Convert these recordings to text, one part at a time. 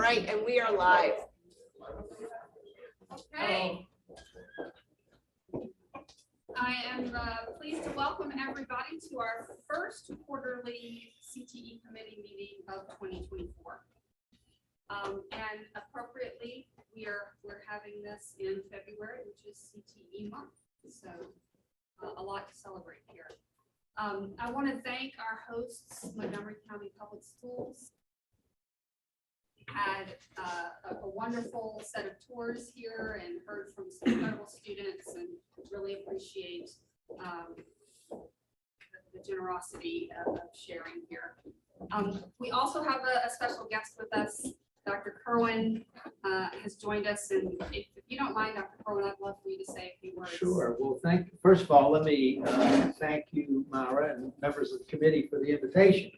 right, and we are live. Okay. I am pleased to welcome everybody to our first quarterly CTE Committee Meeting of 2024. And appropriately, we're having this in February, which is CTE month. So a lot to celebrate here. I want to thank our hosts, Montgomery County Public Schools. Had a wonderful set of tours here and heard from some incredible students, and really appreciate the generosity of sharing here. We also have a special guest with us. Dr. Kerwin has joined us, and if you don't mind, Dr. Kerwin, I'd love for you to say a few words. Sure. Well, first of all, let me thank you, Myra, and members of the committee for the invitation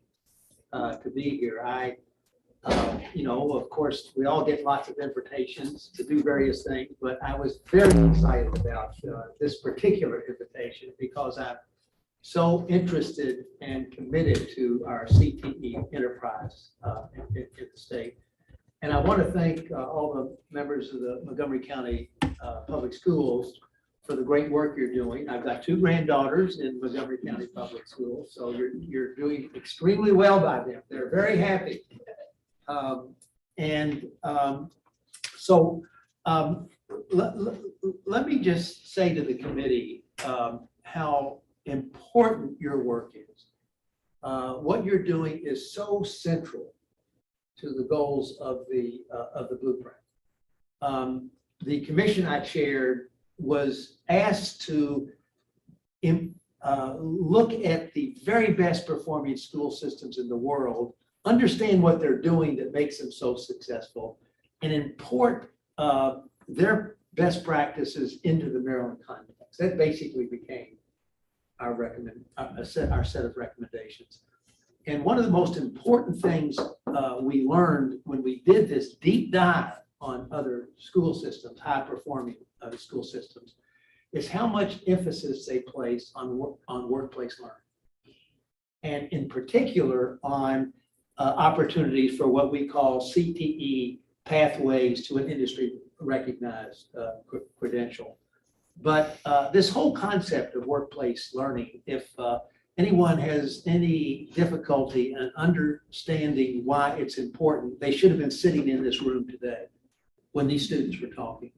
to be here. Of course, we all get lots of invitations to do various things, but I was very excited about this particular invitation because I'm so interested and committed to our CTE enterprise in the state. And I want to thank all the members of the Montgomery County Public Schools for the great work you're doing. I've got two granddaughters in Montgomery County Public Schools, so you're doing extremely well by them. They're very happy. Let me just say to the committee how important your work is. What you're doing is so central to the goals of the blueprint. The commission I chaired was asked to look at the very best performing school systems in the world, understand what they're doing that makes them so successful, and import their best practices into the Maryland context. That basically became our set of recommendations. And one of the most important things we learned when we did this deep dive on other school systems, high performing school systems, is how much emphasis they place on workplace learning. And in particular on opportunities for what we call CTE pathways to an industry recognized credential. But this whole concept of workplace learning, if anyone has any difficulty in understanding why it's important, they should have been sitting in this room today when these students were talking.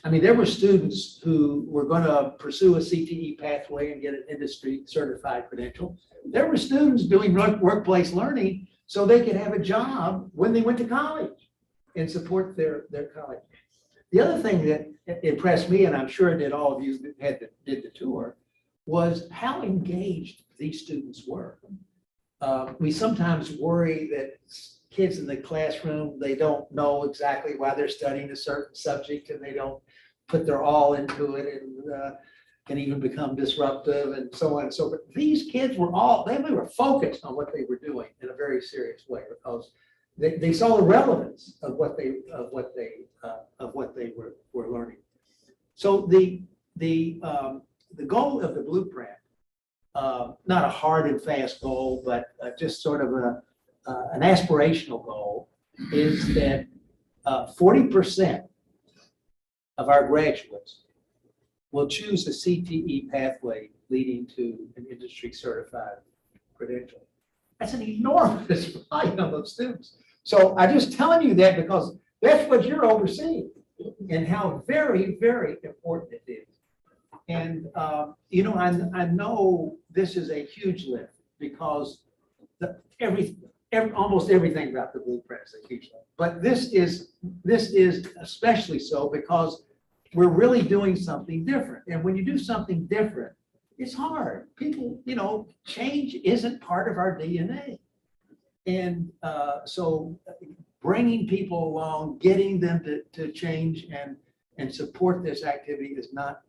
I mean, there were students who were going to pursue a CTE pathway and get an industry certified credential. There were students doing workplace learning so they could have a job when they went to college and support their college. The other thing that impressed me, and I'm sure it did all of you that did the tour, was how engaged these students were. We sometimes worry that kids in the classroom, they don't know exactly why they're studying a certain subject and they don't put their all into it and can even become disruptive and so on and so forth. These kids were they were focused on what they were doing in a very serious way because they saw the relevance of what they were learning. So the goal of the blueprint, not a hard and fast goal, but just sort of an aspirational goal, is that 40% of our graduates will choose a CTE pathway leading to an industry certified credential. That's an enormous volume of students. So I'm just telling you that because that's what you're overseeing and how very, very important it is. And, I know this is a huge lift because almost everything about the blueprint is a huge lift. But this is especially so because we're really doing something different. And when you do something different, it's hard. People, change isn't part of our DNA. And so bringing people along, getting them to change and support this activity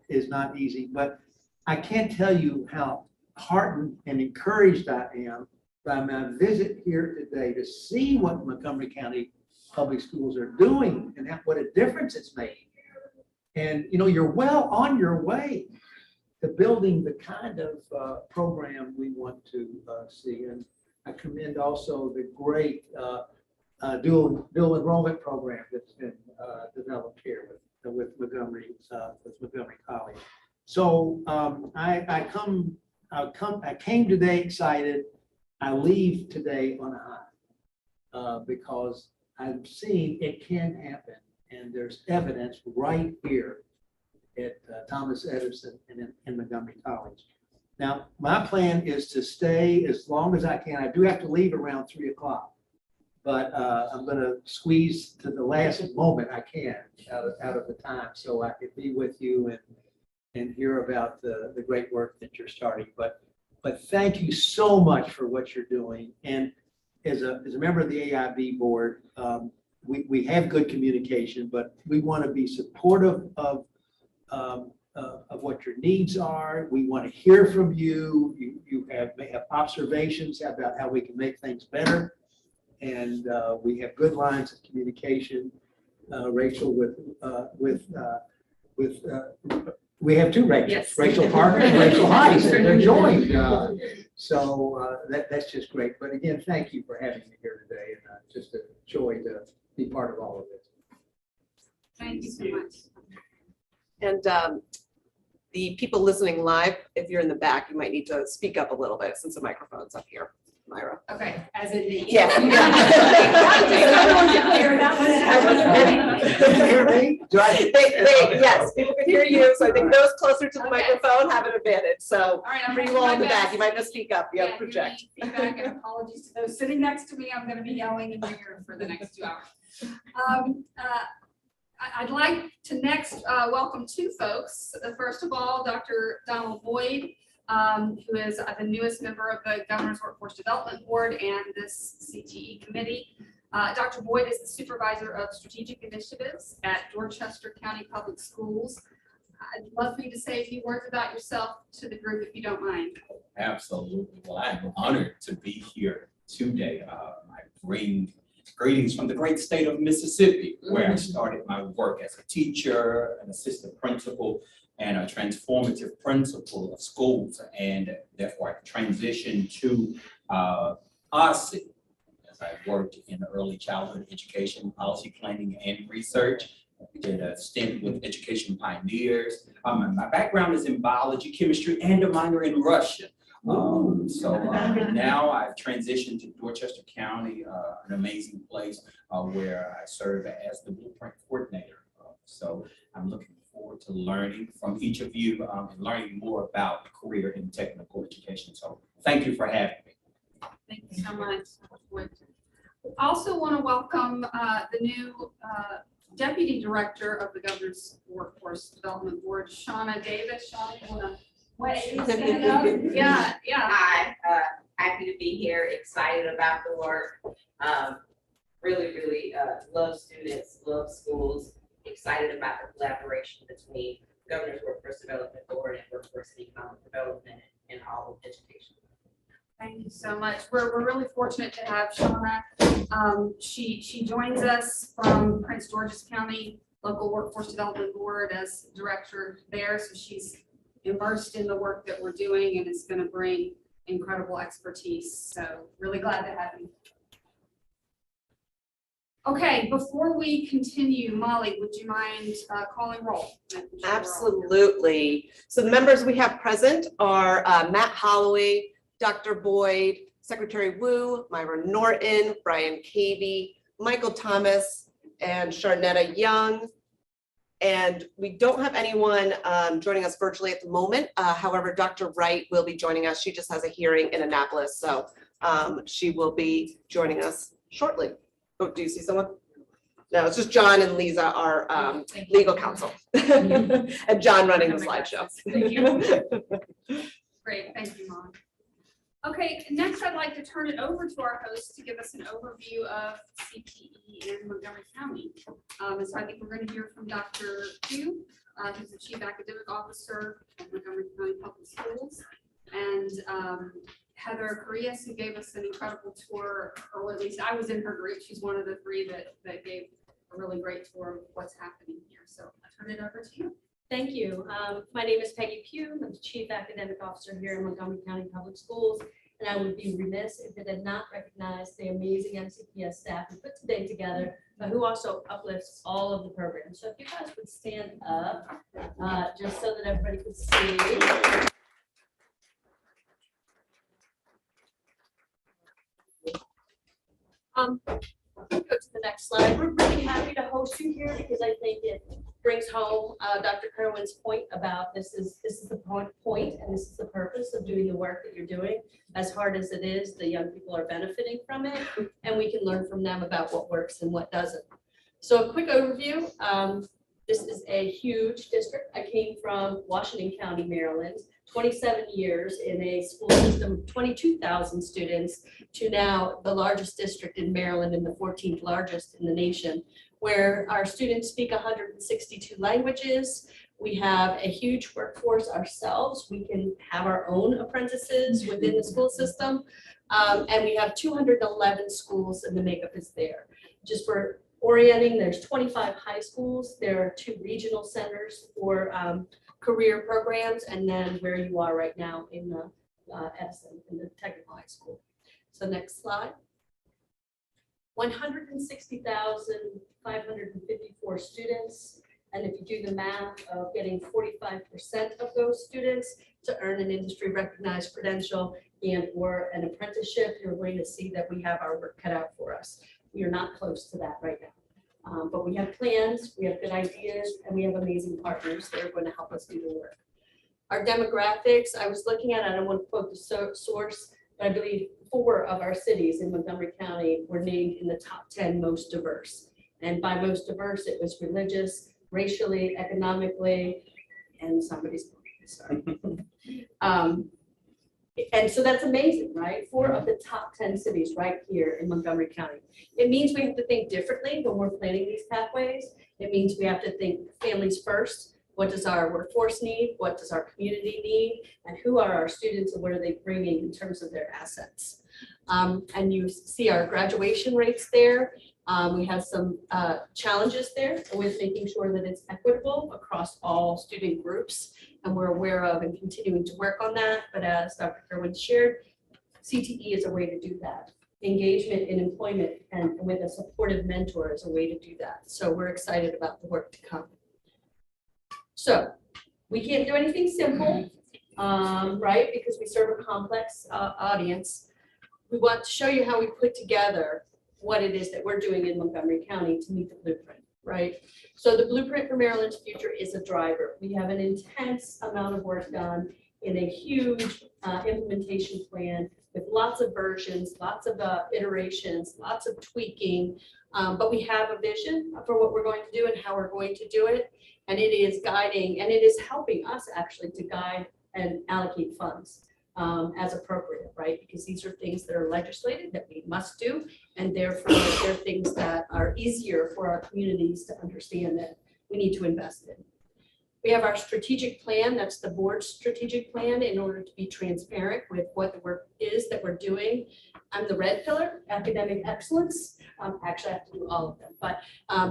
is not easy. But I can't tell you how heartened and encouraged I am by my visit here today to see what Montgomery County Public Schools are doing and what a difference it's making. And you're well on your way to building the kind of program we want to see. And I commend also the great dual enrollment program that's been developed here with Montgomery College. So I came today excited. I leave today on a high because I've seen it can happen, and there's evidence right here at Thomas Edison and in Montgomery College. Now, my plan is to stay as long as I can. I do have to leave around 3 o'clock, but I'm going to squeeze to the last moment I can out of the time so I can be with you and hear about the great work that you're starting. But thank you so much for what you're doing. And as a member of the AIB board, we have good communication, but we want to be supportive of what your needs are. We want to hear from you. You may have observations about how we can make things better. And we have good lines of communication. Rachel we have two Rachels, Yes. Rachel Parker and Rachel Heiss, and they're joined. So that's just great. But again, thank you for having me here today, and just a joy to be part of all of this. Thank you so much. And the people listening live, if you're in the back, you might need to speak up a little bit since the microphone's up here, Myra. Okay, as in the. Yeah. Yes, people can hear you, so I think those closer to the microphone have an advantage. So All right, I'm for gonna you do all my in the back, best. you might just speak up. You have to give me project. Feedback and apologies to those sitting next to me. I'm going to be yelling in your ear for the next 2 hours. I'd like to next welcome two folks. First of all, Dr. Donald Boyd, who is the newest member of the Governor's Workforce Development Board and this CTE committee. Dr. Boyd is the supervisor of strategic initiatives at Dorchester County Public Schools. I'd love for you to say a few words about yourself to the group, if you don't mind. Absolutely. Well, I'm honored to be here today. I bring greetings from the great state of Mississippi, where I started my work as a teacher, an assistant principal, and a transformative principal of schools. And therefore, I transitioned to OSCE as I worked in early childhood education, policy planning, and research. I did a stint with Education Pioneers. My background is in biology, chemistry, and a minor in Russian. Now I've transitioned to Dorchester County, an amazing place where I serve as the blueprint coordinator. So I'm looking forward to learning from each of you and learning more about career in technical education. So thank you for having me. Thank you so much. Also want to welcome the new Deputy Director of the Governor's Workforce Development Board, Shauna Davis. Shauna, you want to wave? Stand up? Yeah. Hi, happy to be here, excited about the work. Really love students, love schools, excited about the collaboration between Governor's Workforce Development Board and Workforce and Economic Development and all of education. Thank you so much. We're really fortunate to have Shauna. She joins us from Prince George's County Local Workforce Development Board as director there. So she's immersed in the work that we're doing and is going to bring incredible expertise. So really glad to have you. Okay, before we continue, Molly, would you mind calling roll? Absolutely. So the members we have present are Matt Holloway, Dr. Boyd, Secretary Wu, Myra Norton, Brian Cavey, Michael Thomas, and Sharnetta Young. And we don't have anyone joining us virtually at the moment. However, Dr. Wright will be joining us. She just has a hearing in Annapolis, so she will be joining us shortly. Oh, do you see someone? No, it's just John and Lisa, our legal counsel, and John running the slideshow. Thank you. Great, thank you, Mom. Okay, next I'd like to turn it over to our host to give us an overview of CTE in Montgomery County. And so I think we're going to hear from Dr. Pugh, who's the Chief Academic Officer of Montgomery County Public Schools, and Heather Correas, who gave us an incredible tour, or at least I was in her group. She's one of the three that gave a really great tour of what's happening here. So I'll turn it over to you. Thank you. My name is Peggy Pugh. I'm the Chief Academic Officer here in Montgomery County Public Schools. And I would be remiss if it did not recognize the amazing MCPS staff who put today together, but who also uplifts all of the programs. So if you guys would stand up, just so that everybody could see. Go to the next slide. We're really happy to host you here because I think it brings home Dr. Kerwin's point about this is the point and this is the purpose of doing the work that you're doing. As hard as it is, the young people are benefiting from it, and we can learn from them about what works and what doesn't. So a quick overview. This is a huge district. I came from Washington County, Maryland, 27 years in a school system of 22,000 students to now the largest district in Maryland and the 14th largest in the nation, where our students speak 162 languages. We have a huge workforce ourselves. We can have our own apprentices within the school system. And we have 211 schools, and the makeup is there. Just for orienting, there's 25 high schools. There are 2 regional centers for career programs, and then where you are right now in the Edison, in the technical high school. So next slide. 160,554 students. And if you do the math of getting 45% of those students to earn an industry recognized credential and or an apprenticeship, you're going to see that we have our work cut out for us. We are not close to that right now. But we have plans, we have good ideas, and we have amazing partners that are going to help us do the work. Our demographics, I was looking at, I don't want to quote the source, but I believe 4 of our cities in Montgomery County were named in the top 10 most diverse. And by most diverse, it was religious, racially, economically, and somebody's, sorry. And so that's amazing, right? 4 of the top 10 cities right here in Montgomery County. It means we have to think differently when we're planning these pathways. It means we have to think families first. What does our workforce need? What does our community need? And who are our students and what are they bringing in terms of their assets? And you see our graduation rates there. We have some challenges there with making sure that it's equitable across all student groups. And we're aware of and continuing to work on that. But as Dr. Kerwin shared, CTE is a way to do that. Engagement in employment and with a supportive mentor is a way to do that. So we're excited about the work to come. So we can't do anything simple, right? Because we serve a complex audience. We want to show you how we put together what it is that we're doing in Montgomery County to meet the blueprint, right? So the blueprint for Maryland's future is a driver. We have an intense amount of work done in a huge implementation plan with lots of versions, lots of iterations, lots of tweaking, but we have a vision for what we're going to do and how we're going to do it. And it is guiding, and it is helping us actually to guide and allocate funds as appropriate, right? Because these are things that are legislated that we must do, and therefore they're things that are easier for our communities to understand that we need to invest in. We have our strategic plan, that's the board's strategic plan, in order to be transparent with what the work is that we're doing. I'm the red pillar, academic excellence. Actually, I have to do all of them, but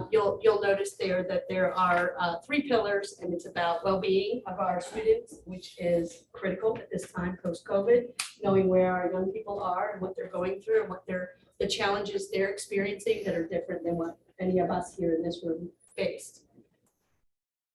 you'll notice there that there are 3 pillars, and it's about well-being of our students, which is critical at this time post-COVID, knowing where our young people are and what they're going through and what the challenges they're experiencing that are different than what any of us here in this room faced.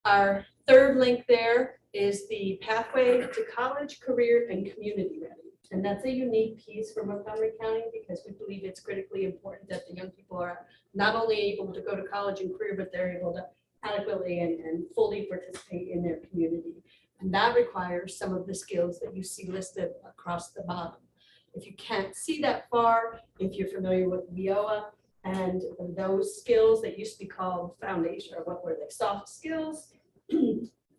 Our 3rd link there is the pathway to college, career, and community ready. And that's a unique piece for Montgomery County because we believe it's critically important that the young people are not only able to go to college and career, but they're able to adequately and fully participate in their community. And that requires some of the skills that you see listed across the bottom. If you can't see that far, if you're familiar with WIOA and those skills that used to be called foundation, or what were they, soft skills,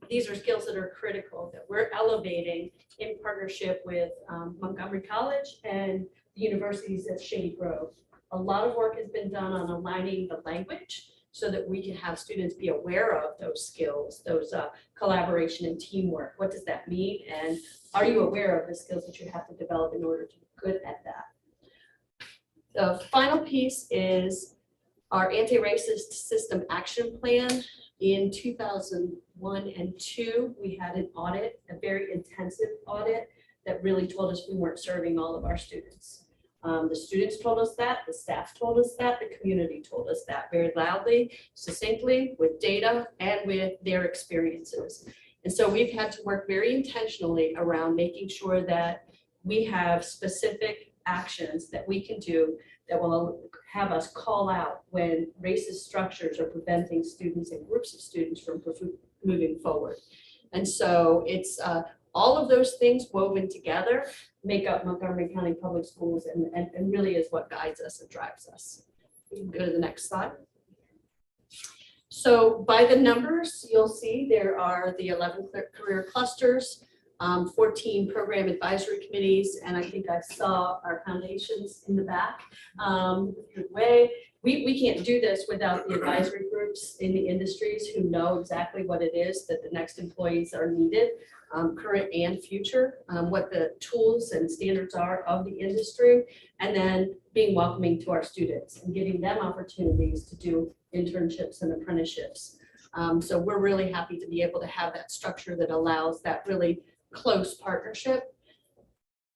these are skills that are critical that we're elevating in partnership with Montgomery College and the universities at Shady Grove. A lot of work has been done on aligning the language so that we can have students be aware of those skills, those collaboration and teamwork. What does that mean? And are you aware of the skills that you have to develop in order to be good at that? The final piece is our anti-racist system action plan. In 2001 and 2, we had an audit, a very intensive audit that really told us we weren't serving all of our students. The students told us that, the staff told us that, the community told us that very loudly, succinctly, with data and with their experiences. And so we've had to work very intentionally around making sure that we have specific actions that we can do that will have us call out when racist structures are preventing students and groups of students from moving forward. And so it's all of those things woven together make up Montgomery County Public Schools and really is what guides us and drives us. We can go to the next slide. So by the numbers, you'll see there are the 11 career clusters, 14 program advisory committees, and I think I saw our foundations in the back. We can't do this without the advisory groups in the industries who know exactly what it is that the next employees are needed, current and future, what the tools and standards are of the industry, and then being welcoming to our students and giving them opportunities to do internships and apprenticeships. So we're really happy to be able to have that structure that allows that really close partnership.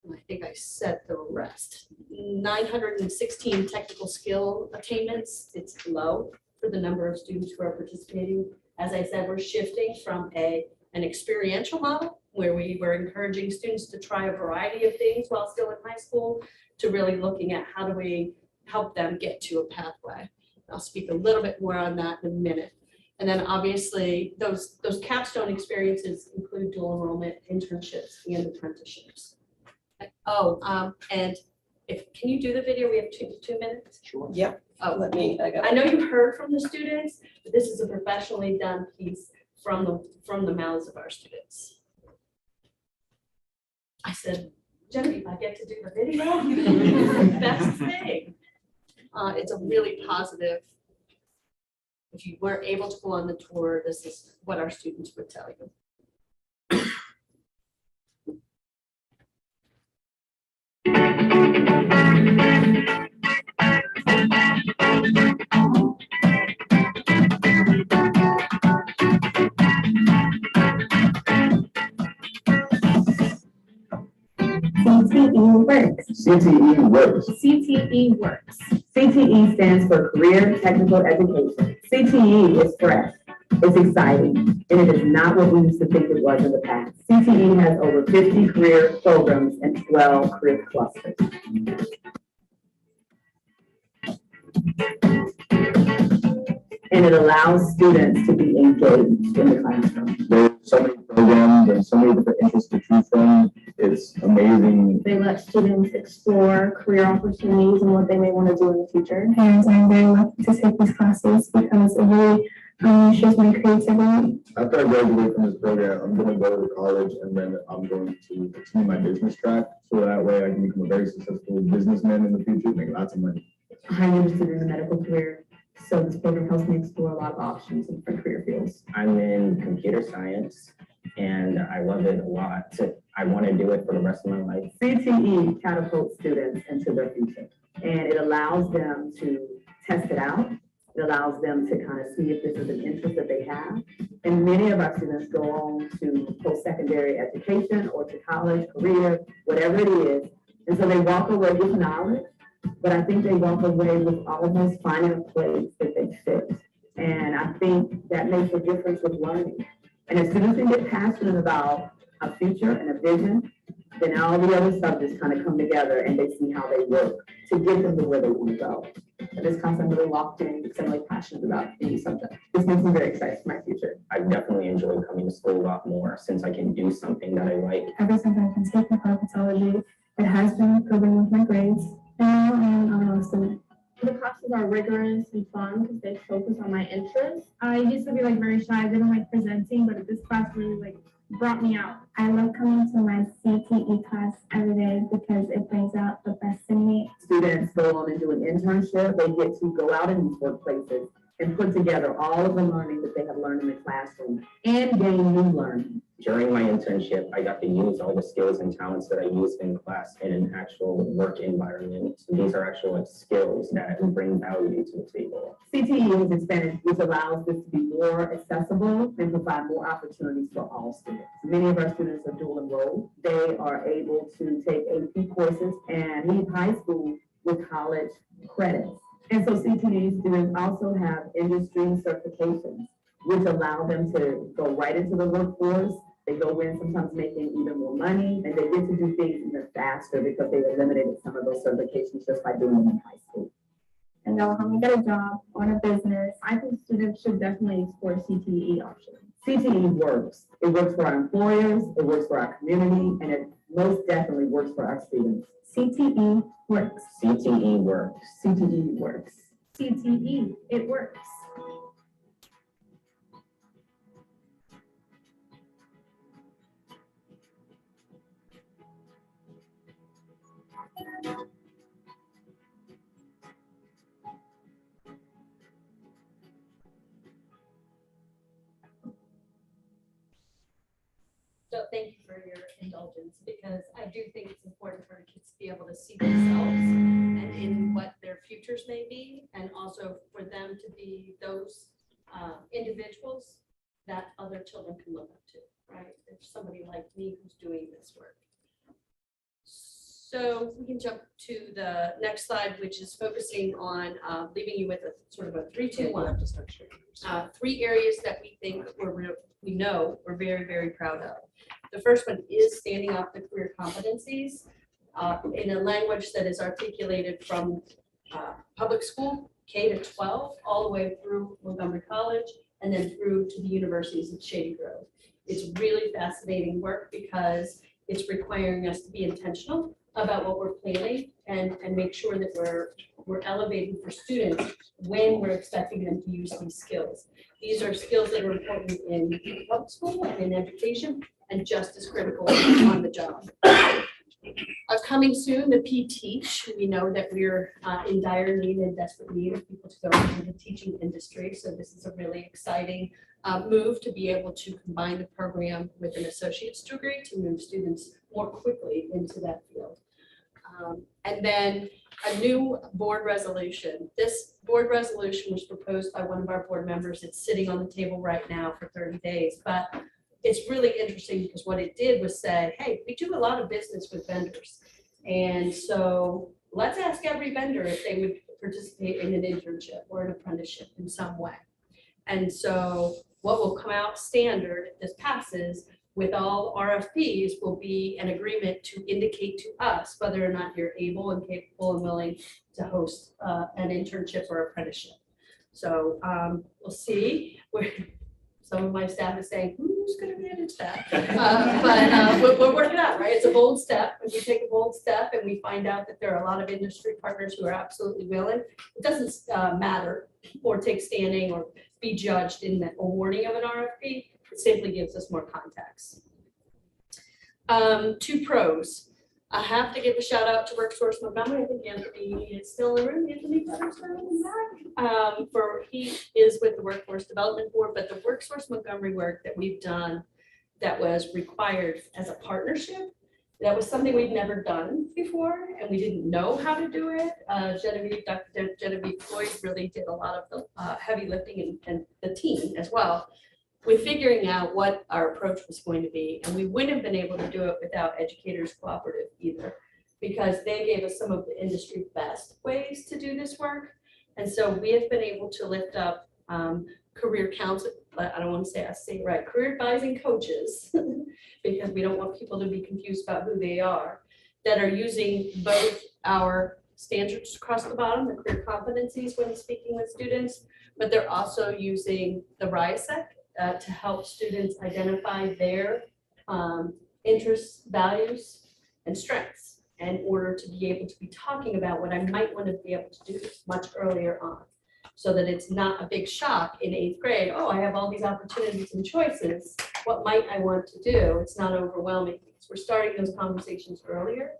I think I said the rest. 916 technical skill attainments. It's low for the number of students who are participating. As I said, we're shifting from an experiential model where we were encouraging students to try a variety of things while still in high school to really looking at how do we help them get to a pathway. I'll speak a little bit more on that in a minute. And then obviously those capstone experiences include dual enrollment, internships, and apprenticeships. Oh, and can you do the video? We have two minutes. Sure. Yep. Oh, I I know you heard from the students, but this is a professionally done piece from the mouths of our students. I said, Genevieve, I get to do the video. It's the best thing. It's a really positive. If you weren't able to go on the tour, this is what our students would tell you. CTE works. CTE works. CTE works. CTE stands for Career Technical Education. CTE is fresh, it's exciting, and it is not what we used to think it was in the past. CTE has over 50 career programs and 12 career clusters. And it allows students to be engaged in the classroom. There's so many programs and so many different interests to choose from. It's amazing. They let students explore career opportunities and what they may want to do in the future. And I'm very lucky to take these classes because it really shows my creativity. After I graduate from this program, I'm going to go to college and then I'm going to continue my business track. So that way I can become a very successful businessman in the future, make lots of money. I'm interested in the medical career, so this program helps me explore a lot of options in different career fields. I'm in computer science and I love it a lot. I want to do it for the rest of my life. CTE catapults students into their future, and it allows them to test it out. It allows them to kind of see if this is an interest that they have. And many of our students go on to post-secondary education or to college, career, whatever it is. And so they walk away with knowledge, but I think they walk away with almost finding a place that they fit. And I think that makes a difference with learning. And as students can get passionate about a future and a vision, then all the other subjects kind of come together and they see how they work to get them to where they want to go. And this class I'm really locked in because I'm really passionate about any subject. This makes me very excited for my future. I definitely enjoy coming to school a lot more since I can do something that I like. Ever since I can take cosmetology, it has been improving with my grades. And now I am an honor student. The classes are rigorous and fun because they focus on my interests. I used to be very shy. I didn't like presenting, but this class really brought me out. I love coming to my CTE class every day because it brings out the best in me. Students go on and do an internship. They get to go out in these workplaces and put together all of the learning that they have learned in the classroom and gain new learning. During my internship, I got to use all the skills and talents that I used in class in an actual work environment. So these are actual like, skills that bring value to the table. CTE has expanded, which allows this to be more accessible and provide more opportunities for all students. Many of our students are dual enrolled. They are able to take AP courses and leave high school with college credits. And so CTE students also have industry certifications, which allow them to go right into the workforce. They go in sometimes making even more money, and they get to do things even faster because they've eliminated some of those certifications just by doing them in high school. And they'll help me get a job or a business. I think students should definitely explore CTE options. CTE works. It works for our employers, it works for our community, and it most definitely works for our students. CTE works. CTE works. CTE works. CTE, it works. So thank you for your indulgence, because I do think it's important for the kids to be able to see themselves and in what their futures may be, and also for them to be those individuals that other children can look up to, right? If somebody like me who's doing this work. So we can jump to the next slide, which is focusing on leaving you with a sort of a 3-2-1. 3 areas that we think we know we're very, very proud of. The first one is standing up the career competencies in a language that is articulated from public school, K to 12, all the way through Montgomery College, and then through to the universities of Shady Grove. It's really fascinating work because it's requiring us to be intentional about what we're planning and make sure that we're elevating for students when we're expecting them to use these skills. These are skills that are important in public school and in education, and just as critical on the job. Coming soon, the P-Teach. We know that we're in dire need and desperate need of people to go into the teaching industry. So this is a really exciting move to be able to combine the program with an associate's degree to move students more quickly into that field. And then a new board resolution. This board resolution was proposed by one of our board members. It's sitting on the table right now for 30 days, but it's really interesting because what it did was say, hey, we do a lot of business with vendors. And so let's ask every vendor if they would participate in an internship or an apprenticeship in some way. And so what will come out standard if this passes with all RFPs will be an agreement to indicate to us whether or not you're able and capable and willing to host an internship or apprenticeship. So we'll see. Some of my staff is saying, who's going to manage that? But we're working out, right? It's a bold step. If we take a bold step and we find out that there are a lot of industry partners who are absolutely willing, it doesn't matter or take standing or be judged in the awarding of an RFP. It simply gives us more context. 2 pros. I have to give a shout out to WorkSource Montgomery. I think Anthony is still in the room. Anthony he is with the Workforce Development Board, but the WorkSource Montgomery work that we've done that was required as a partnership, that was something we'd never done before, and we didn't know how to do it. Dr. Genevieve Floyd really did a lot of the heavy lifting and the team as well with figuring out what our approach was going to be. And we wouldn't have been able to do it without Educators Cooperative either, because they gave us some of the industry best ways to do this work. And so we have been able to lift up career counsel, I don't want to say it right, career advising coaches, because we don't want people to be confused about who they are, that are using both our standards across the bottom, the career competencies when speaking with students, but they're also using the RIASEC to help students identify their interests, values, and strengths in order to be able to be talking about what I might want to be able to do much earlier on, so that it's not a big shock in 8th grade. Oh, I have all these opportunities and choices. What might I want to do? It's not overwhelming. So we're starting those conversations earlier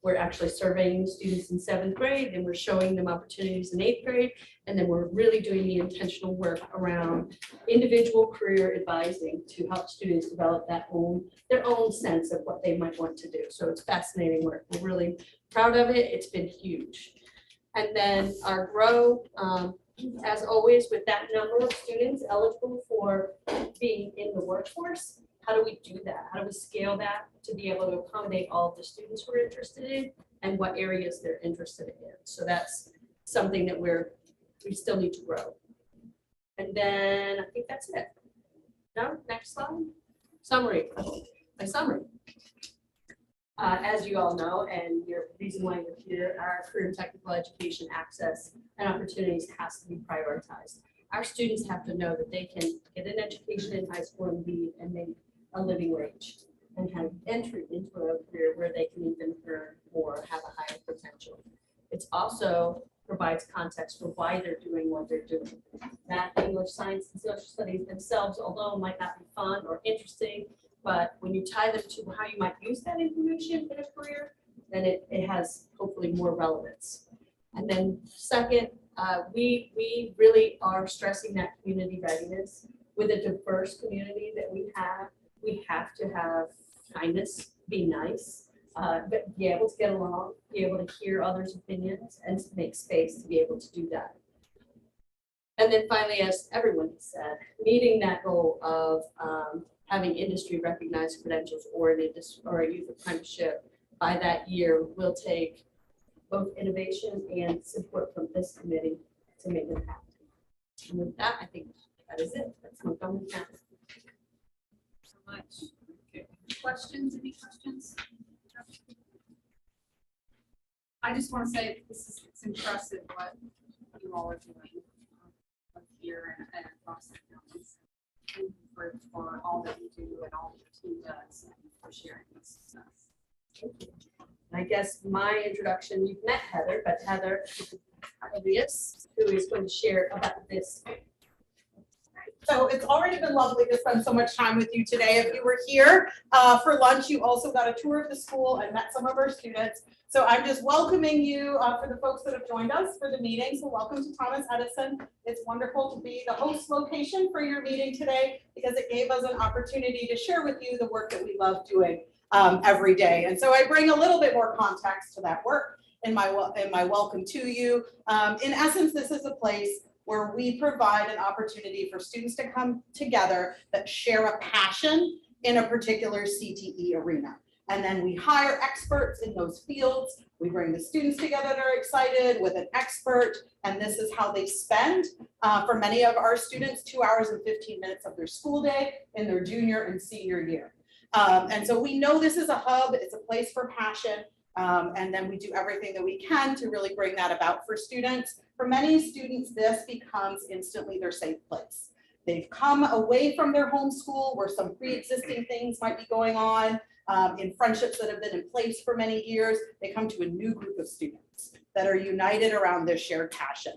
we're actually surveying students in 7th grade, and we're showing them opportunities in 8th grade. And then we're really doing the intentional work around individual career advising to help students develop their own sense of what they might want to do. So it's fascinating work. We're really proud of it. It's been huge. And then our grow, as always, with that number of students eligible for being in the workforce, how do we do that? How do we scale that to be able to accommodate all of the students we're interested in and what areas they're interested in? So that's something that we still need to grow. And then I think that's it. No, next slide. Summary. My summary. As you all know, and your reason why you're here, our career and technical education access and opportunities has to be prioritized. Our students have to know that they can get an education in high school and leave and make a living wage and have entry into a career where they can even earn more, have a higher potential. It's also provides context for why they're doing what they're doing. Math, English, science, and social studies themselves, although might not be fun or interesting, but when you tie them to how you might use that information in a career, then it has hopefully more relevance. And then second, we really are stressing that community readiness. With a diverse community that we have to have kindness, be nice, but be able to get along, be able to hear others' opinions, and to make space to be able to do that. And then finally, as everyone has said, meeting that goal of having industry recognized credentials or a youth apprenticeship by that year will take both innovation and support from this committee to make it happen. And with that, I think that is it. That's Montgomery County. So much. Okay. Questions? Any questions? I just want to say it's impressive what you all are doing here and across the counties. Thank you for all that you do and all that your team does and for sharing this success. I guess my introduction, you've met Heather, but Heather Elias, who is going to share about this. So it's already been lovely to spend so much time with you today. If you were here for lunch, you also got a tour of the school and met some of our students. So I'm just welcoming you for the folks that have joined us for the meeting. So welcome to Thomas Edison. It's wonderful to be the host location for your meeting today because it gave us an opportunity to share with you the work that we love doing every day. And so I bring a little bit more context to that work in my welcome to you. In essence, this is a place where we provide an opportunity for students to come together that share a passion in a particular CTE arena. And then we hire experts in those fields. We bring the students together that are excited with an expert, and this is how they spend, for many of our students, 2 hours and 15 minutes of their school day in their junior and senior year. And so we know this is a hub, it's a place for passion, and then we do everything that we can to really bring that about for students. For many students, this becomes instantly their safe place. They've come away from their home school where some pre-existing things might be going on, in friendships that have been in place for many years. They come to a new group of students that are united around this shared passion.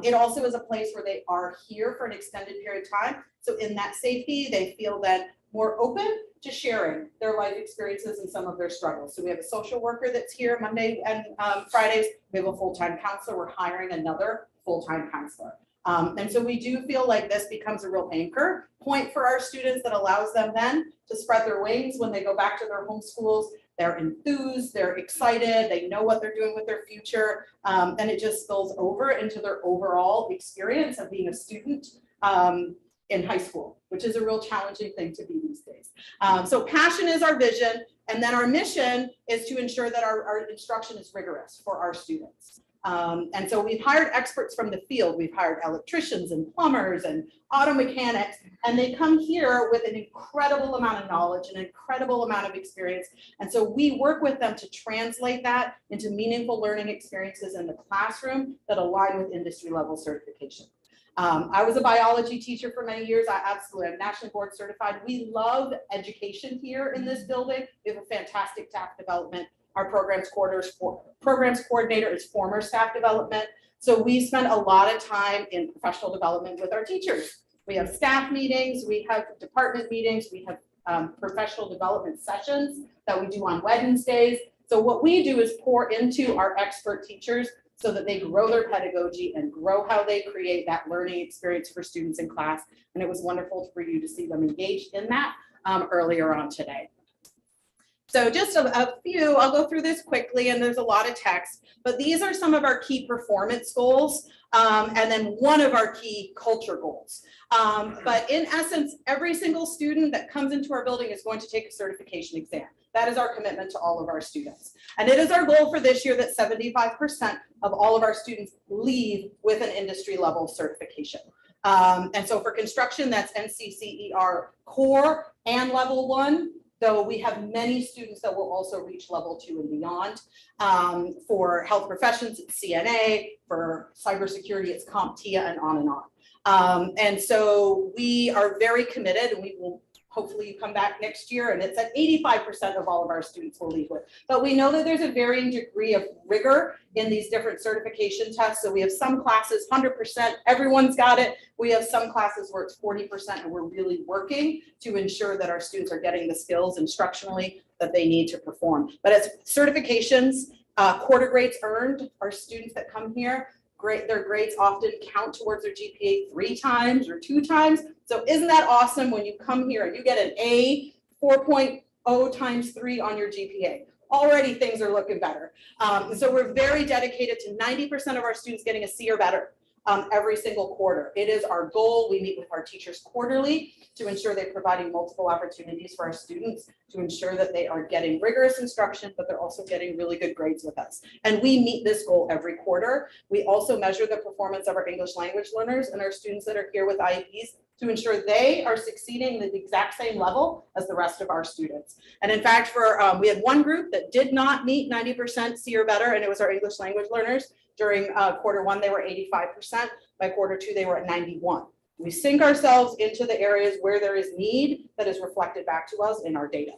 It also is a place where they are here for an extended period of time. So in that safety, they feel then more open to sharing their life experiences and some of their struggles. So we have a social worker that's here Monday and Fridays. We have a full-time counselor. We're hiring another full-time counselor. And so we do feel like this becomes a real anchor point for our students that allows them then to spread their wings when they go back to their home schools. They're enthused, they're excited, they know what they're doing with their future, and it just spills over into their overall experience of being a student in high school, which is a real challenging thing to be these days. So passion is our vision, and then our mission is to ensure that our instruction is rigorous for our students. And so we've hired experts from the field. We've hired electricians and plumbers and auto mechanics, and they come here with an incredible amount of knowledge, an incredible amount of experience. And so we work with them to translate that into meaningful learning experiences in the classroom that align with industry level certification. I was a biology teacher for many years. I absolutely am nationally board certified. We love education here in this building. We have a fantastic staff development. Our programs coordinator is former staff development. So we spend a lot of time in professional development with our teachers. We have staff meetings, we have department meetings, we have professional development sessions that we do on Wednesdays. So what we do is pour into our expert teachers so that they grow their pedagogy and grow how they create that learning experience for students in class. And it was wonderful for you to see them engaged in that earlier on today. So just a few, I'll go through this quickly, and there's a lot of text, but these are some of our key performance goals, and then one of our key culture goals. But in essence, every single student that comes into our building is going to take a certification exam. That is our commitment to all of our students. And it is our goal for this year that 75% of all of our students leave with an industry level certification. And so for construction, that's NCCER core and level 1. Though we have many students that will also reach level 2 and beyond. For health professions, it's CNA, for cybersecurity, it's CompTIA, and on and on. And so we are very committed, and we will hopefully you come back next year, and it's at 85% of all of our students will leave with. But we know that there's a varying degree of rigor in these different certification tests. So we have some classes, 100%, everyone's got it. We have some classes where it's 40%, and we're really working to ensure that our students are getting the skills instructionally that they need to perform. But as certifications, quarter grades earned, our students that come here, their grades often count towards their GPA 3 times or 2 times. So isn't that awesome when you come here and you get an A 4.0 times 3 on your GPA? Already things are looking better. So we're very dedicated to 90% of our students getting a C or better every single quarter. It is our goal. We meet with our teachers quarterly to ensure they're providing multiple opportunities for our students to ensure that they are getting rigorous instruction, but they're also getting really good grades with us. And we meet this goal every quarter. We also measure the performance of our English language learners and our students that are here with IEPs to ensure they are succeeding at the exact same level as the rest of our students. And in fact, we had one group that did not meet 90% C or better, and it was our English language learners. During quarter 1, they were 85%. By quarter 2, they were at 91. We sync ourselves into the areas where there is need that is reflected back to us in our data.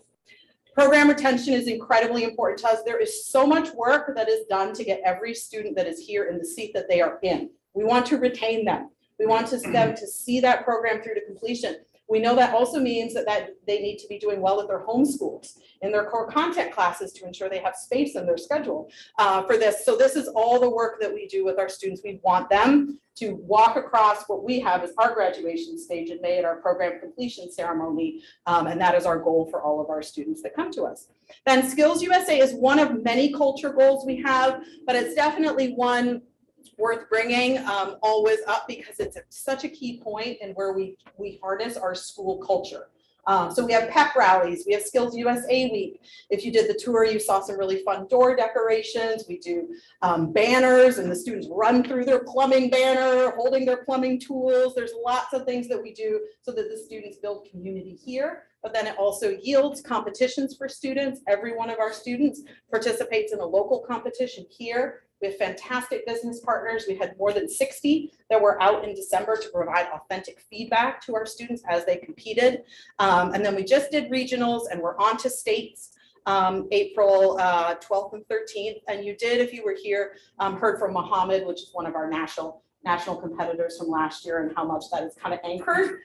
Program retention is incredibly important to us. There is so much work that is done to get every student that is here in the seat that they are in. We want to retain them. We want them to see that program through to completion. We know that also means that they need to be doing well at their home schools, in their core content classes to ensure they have space in their schedule for this. So this is all the work that we do with our students. We want them to walk across what we have as our graduation stage in May at our program completion ceremony. And that is our goal for all of our students that come to us. Then Skills USA is one of many culture goals we have, but it's definitely one worth bringing always up because it's such a key point and where we harness our school culture. So we have pep rallies, we have Skills USA Week. If you did the tour, you saw some really fun door decorations. We do banners, and the students run through their plumbing banner, holding their plumbing tools. There's lots of things that we do so that the students build community here, but then it also yields competitions for students. Every one of our students participates in a local competition here. We have fantastic business partners. We had more than 60 that were out in December to provide authentic feedback to our students as they competed. And then we just did regionals, and we're on to states April 12th and 13th. And you did, if you were here, heard from Mohammed, which is one of our national competitors from last year, and how much that has kind of anchored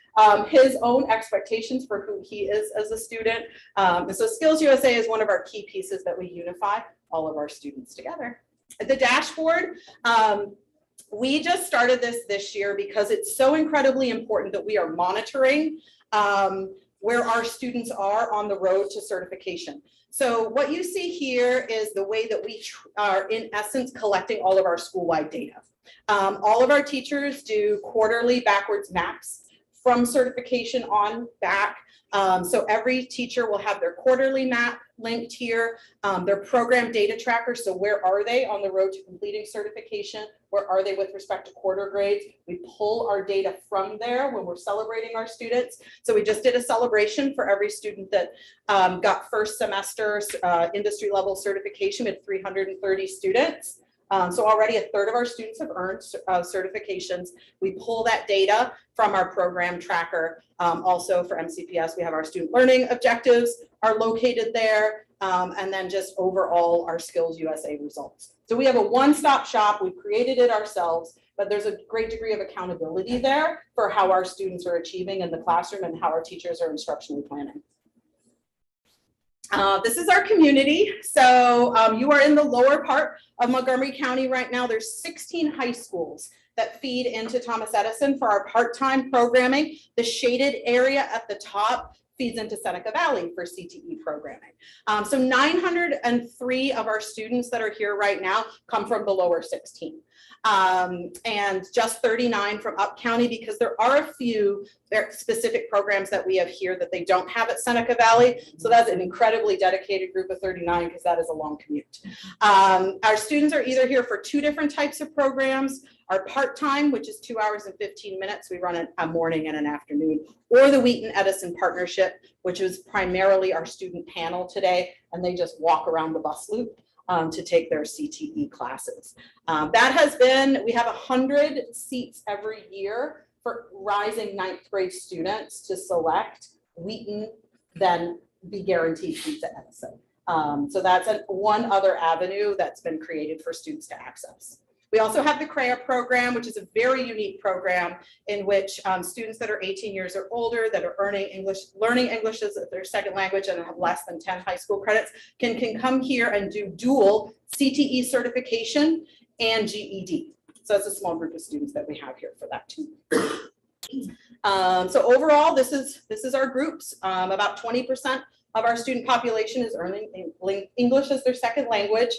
his own expectations for who he is as a student. And so Skills USA is one of our key pieces that we unify all of our students together. The dashboard, we just started this year because it's so incredibly important that we are monitoring where our students are on the road to certification. So what you see here is the way that we are in essence collecting all of our school-wide data. All of our teachers do quarterly backwards maps from certification on back. So every teacher will have their quarterly map linked here, their program data tracker. So where are they on the road to completing certification? Where are they with respect to quarter grades? We pull our data from there when we're celebrating our students. So we just did a celebration for every student that got first semester industry level certification with 330 students. So already a third of our students have earned certifications. We pull that data from our program tracker. Also for MCPS, we have our student learning objectives are located there. And then just overall our Skills USA results. So we have a one-stop shop. We've created it ourselves, but there's a great degree of accountability there for how our students are achieving in the classroom and how our teachers are instructionally planning. This is our community. So you are in the lower part of Montgomery County right now. There's 16 high schools that feed into Thomas Edison for our part-time programming. The shaded area at the top feeds into Seneca Valley for CTE programming. So 903 of our students that are here right now come from the lower 16. And just 39 from Up County, because there are a few specific programs that we have here that they don't have at Seneca Valley. So that's an incredibly dedicated group of 39 because that is a long commute. Our students are either here for 2 different types of programs, our part-time, which is 2 hours and 15 minutes. We run a morning and an afternoon, or the Wheaton Edison partnership, which is primarily our student panel today. And they just walk around the bus loop to take their CTE classes. That has been, we have 100 seats every year for rising 9th grade students to select Wheaton, then be guaranteed seats at Edison. So that's one other avenue that's been created for students to access. We also have the CREA program, which is a very unique program in which students that are 18 years or older that are learning English as their second language and have less than 10 high school credits can come here and do dual CTE certification and GED. So it's a small group of students that we have here for that too. So overall, this is our groups. About 20% of our student population is earning English as their second language.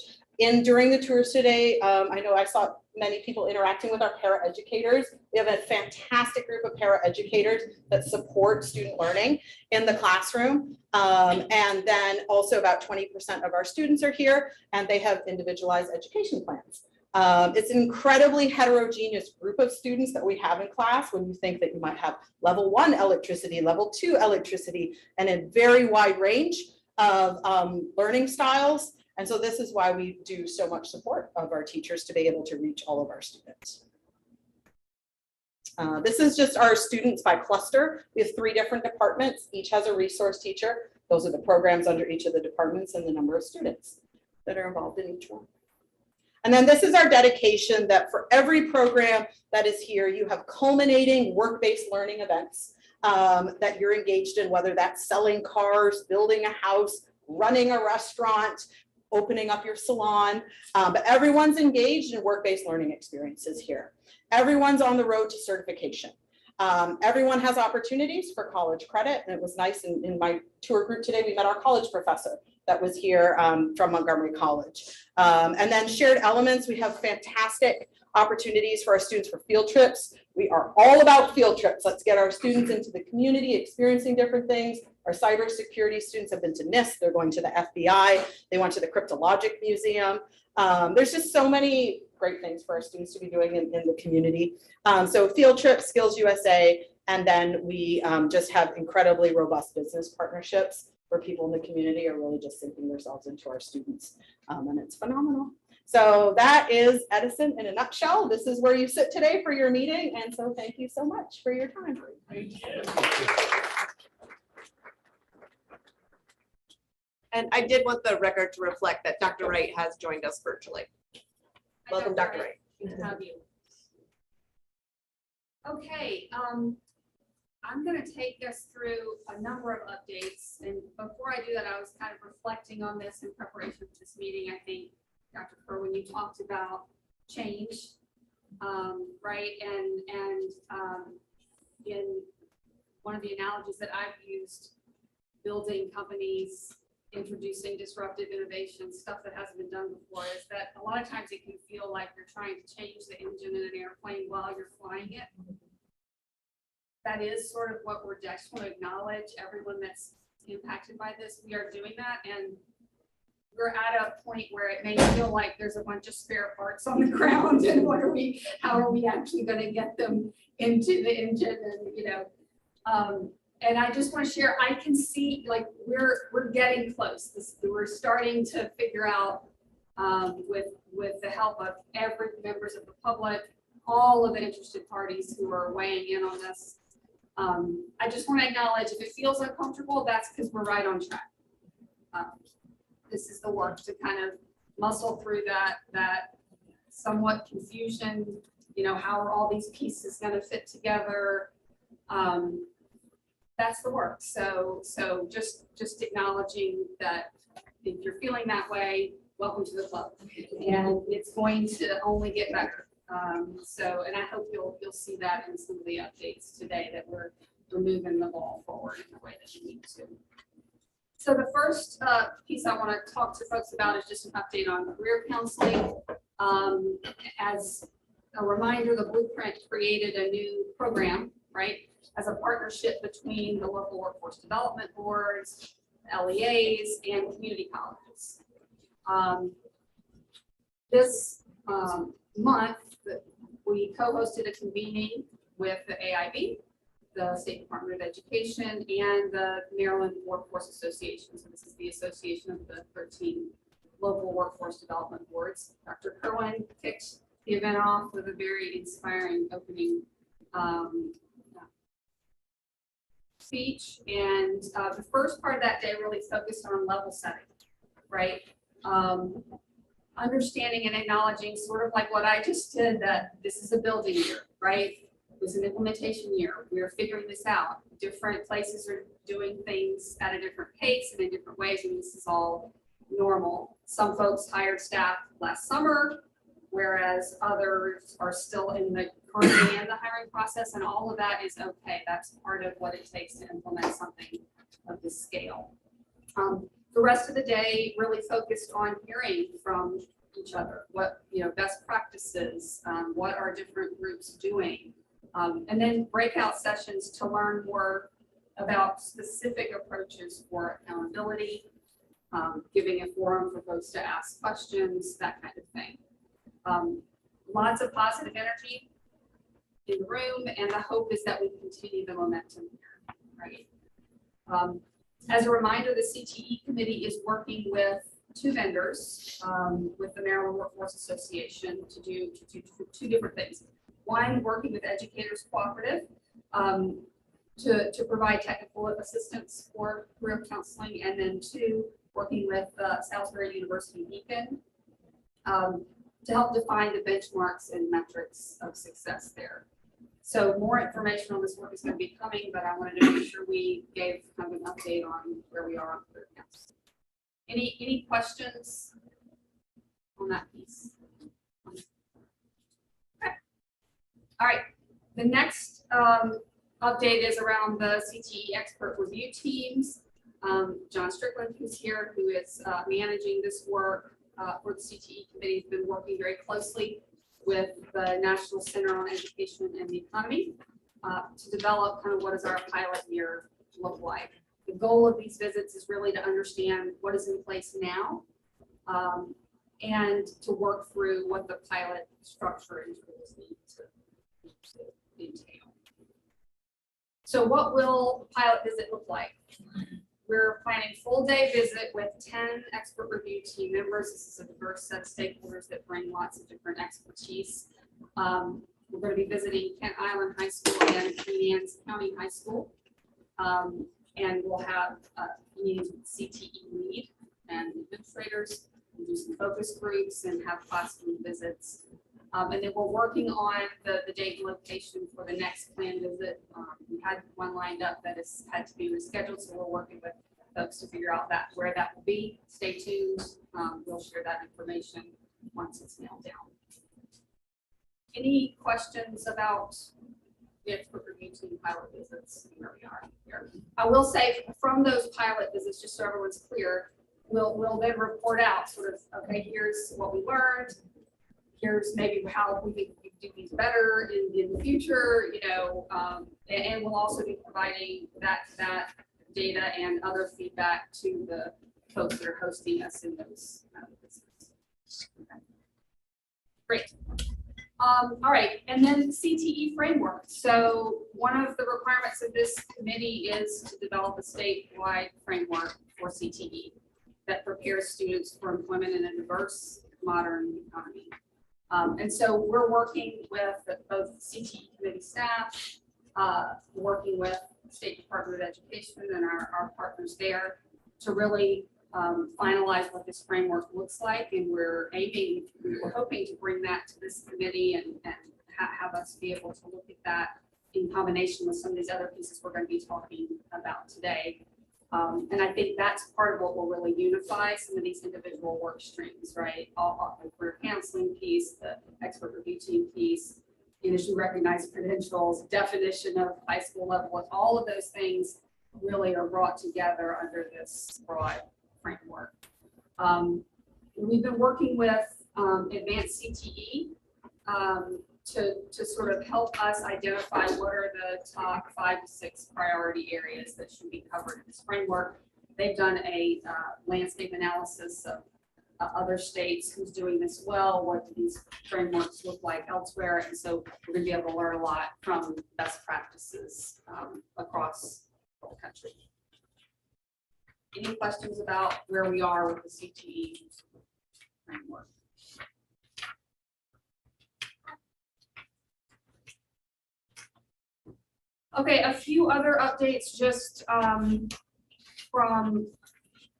During the tours today, I know I saw many people interacting with our paraeducators. We have a fantastic group of paraeducators that support student learning in the classroom. And then also about 20% of our students are here and they have individualized education plans. It's an incredibly heterogeneous group of students that we have in class when you think that you might have level 1 electricity, level 2 electricity, and a very wide range of learning styles. And so this is why we do so much support of our teachers to be able to reach all of our students. This is just our students by cluster. We have 3 different departments. Each has a resource teacher. Those are the programs under each of the departments and the number of students that are involved in each one. And then this is our dedication that for every program that is here, you have culminating work-based learning events that you're engaged in, whether that's selling cars, building a house, running a restaurant, opening up your salon, but everyone's engaged in work-based learning experiences here. Everyone's on the road to certification. Everyone has opportunities for college credit, and it was nice in my tour group today, we met our college professor that was here from Montgomery College. And then shared elements, we have fantastic opportunities for our students for field trips. We are all about field trips. Let's get our students into the community, experiencing different things. Our cybersecurity students have been to NIST, they're going to the FBI, they went to the Cryptologic Museum. There's just so many great things for our students to be doing in the community. So field trips, Skills USA, and then we just have incredibly robust business partnerships where people in the community are really just sinking themselves into our students, and it's phenomenal. So that is Edison in a nutshell. This is where you sit today for your meeting, and so thank you so much for your time. Thank you. And I did want the record to reflect that Dr. Wright has joined us virtually. Welcome, Dr. Wright. Good to have you. Okay, I'm going to take us through a number of updates. And before I do that, I was kind of reflecting on this in preparation for this meeting. I think, Dr. Kerr, when you talked about change, right? And in one of the analogies that I've used, building companies, introducing disruptive innovation, stuff that hasn't been done before, is that a lot of times it can feel like you're trying to change the engine in an airplane while you're flying it. That is sort of what I just want to acknowledge everyone that's impacted by this. We are doing that, and we're at a point where it may feel like there's a bunch of spare parts on the ground, and how are we actually going to get them into the engine, and and I just want to share, I can see like we're getting close. We're starting to figure out with the help of every members of the public, all of the interested parties who are weighing in on this. I just want to acknowledge if it feels uncomfortable, that's because we're right on track. This is the work to kind of muscle through that somewhat confusion, how are all these pieces going to fit together? that's the work. So just acknowledging that if you're feeling that way, welcome to the club. And it's going to only get better. And I hope you'll see that in some of the updates today, that we're moving the ball forward in the way that we need to. So the first piece I want to talk to folks about is just an update on career counseling. As a reminder, the Blueprint created a new program, right, as a partnership between the local workforce development boards, LEAs, and community colleges. This month, we co-hosted a convening with the AIB, the State Department of Education, and the Maryland Workforce Association. So this is the association of the 13 local workforce development boards. Dr. Kerwin kicked the event off with a very inspiring opening speech. And the first part of that day really focused on level setting, right? Understanding and acknowledging, sort of like what I just did, that this is a building year, right? It's an implementation year. We're figuring this out. Different places are doing things at a different pace and in different ways, and this is all normal. Some folks hired staff last summer, whereas others are still in the currently in the hiring process, and all of that is okay. That's part of what it takes to implement something of this scale. The rest of the day really focused on hearing from each other, what best practices, what are different groups doing. And then breakout sessions to learn more about specific approaches for accountability, giving a forum for folks to ask questions, that kind of thing. Lots of positive energy in the room, and the hope is that we continue the momentum here, right? As a reminder, the CTE committee is working with two vendors, with the Maryland Workforce Association to do two different things. One, working with Educators Cooperative to provide technical assistance for career counseling, and then two, working with Salisbury University Beacon to help define the benchmarks and metrics of success there. So more information on this work is going to be coming, but I wanted to make sure we gave kind of an update on where we are on career counseling. Any questions on that piece? All right, the next update is around the CTE expert review teams. John Strickland, who's here, who is managing this work for the CTE committee, has been working very closely with the National Center on Education and the Economy to develop kind of what does our pilot year look like. The goal of these visits is really to understand what is in place now and to work through what the pilot structure and tools need to entail. So what will the pilot visit look like? We're planning full day visit with 10 expert review team members. This is a diverse set of stakeholders that bring lots of different expertise. We're going to be visiting Kent Island High School and Queen Anne's County High School. And we'll have meetings with CTE lead and administrators, and do some focus groups and have classroom visits. And then we're working on the date and location for the next planned visit. We had one lined up that has had to be rescheduled, so we're working with folks to figure out where that will be. Stay tuned. We'll share that information once it's nailed down. Any questions about the expert review team pilot visits and where we are here? I will say from those pilot visits, just so everyone's clear, we'll then report out sort of, okay, here's what we learned. Here's maybe how we think we can do these better in the future, and we'll also be providing that data and other feedback to the folks that are hosting us in those visits. Okay. Great. All right, and then CTE framework. So one of the requirements of this committee is to develop a statewide framework for CTE that prepares students for employment in a diverse, modern economy. And so we're working with both CTE committee staff, working with the State Department of Education and our partners there to really finalize what this framework looks like. And we're hoping to bring that to this committee and have us be able to look at that in combination with some of these other pieces we're going to be talking about today. And I think that's part of what will really unify some of these individual work streams, right? All the career counseling piece, the expert review team piece, industry recognized credentials, definition of high school level, all of those things really are brought together under this broad framework. We've been working with advanced CTE to sort of help us identify what are the top 5 to 6 priority areas that should be covered in this framework. They've done a landscape analysis of other states, who's doing this well, what do these frameworks look like elsewhere, and so we're going to be able to learn a lot from best practices across the whole country. Any questions about where we are with the CTE framework? Okay, a few other updates just from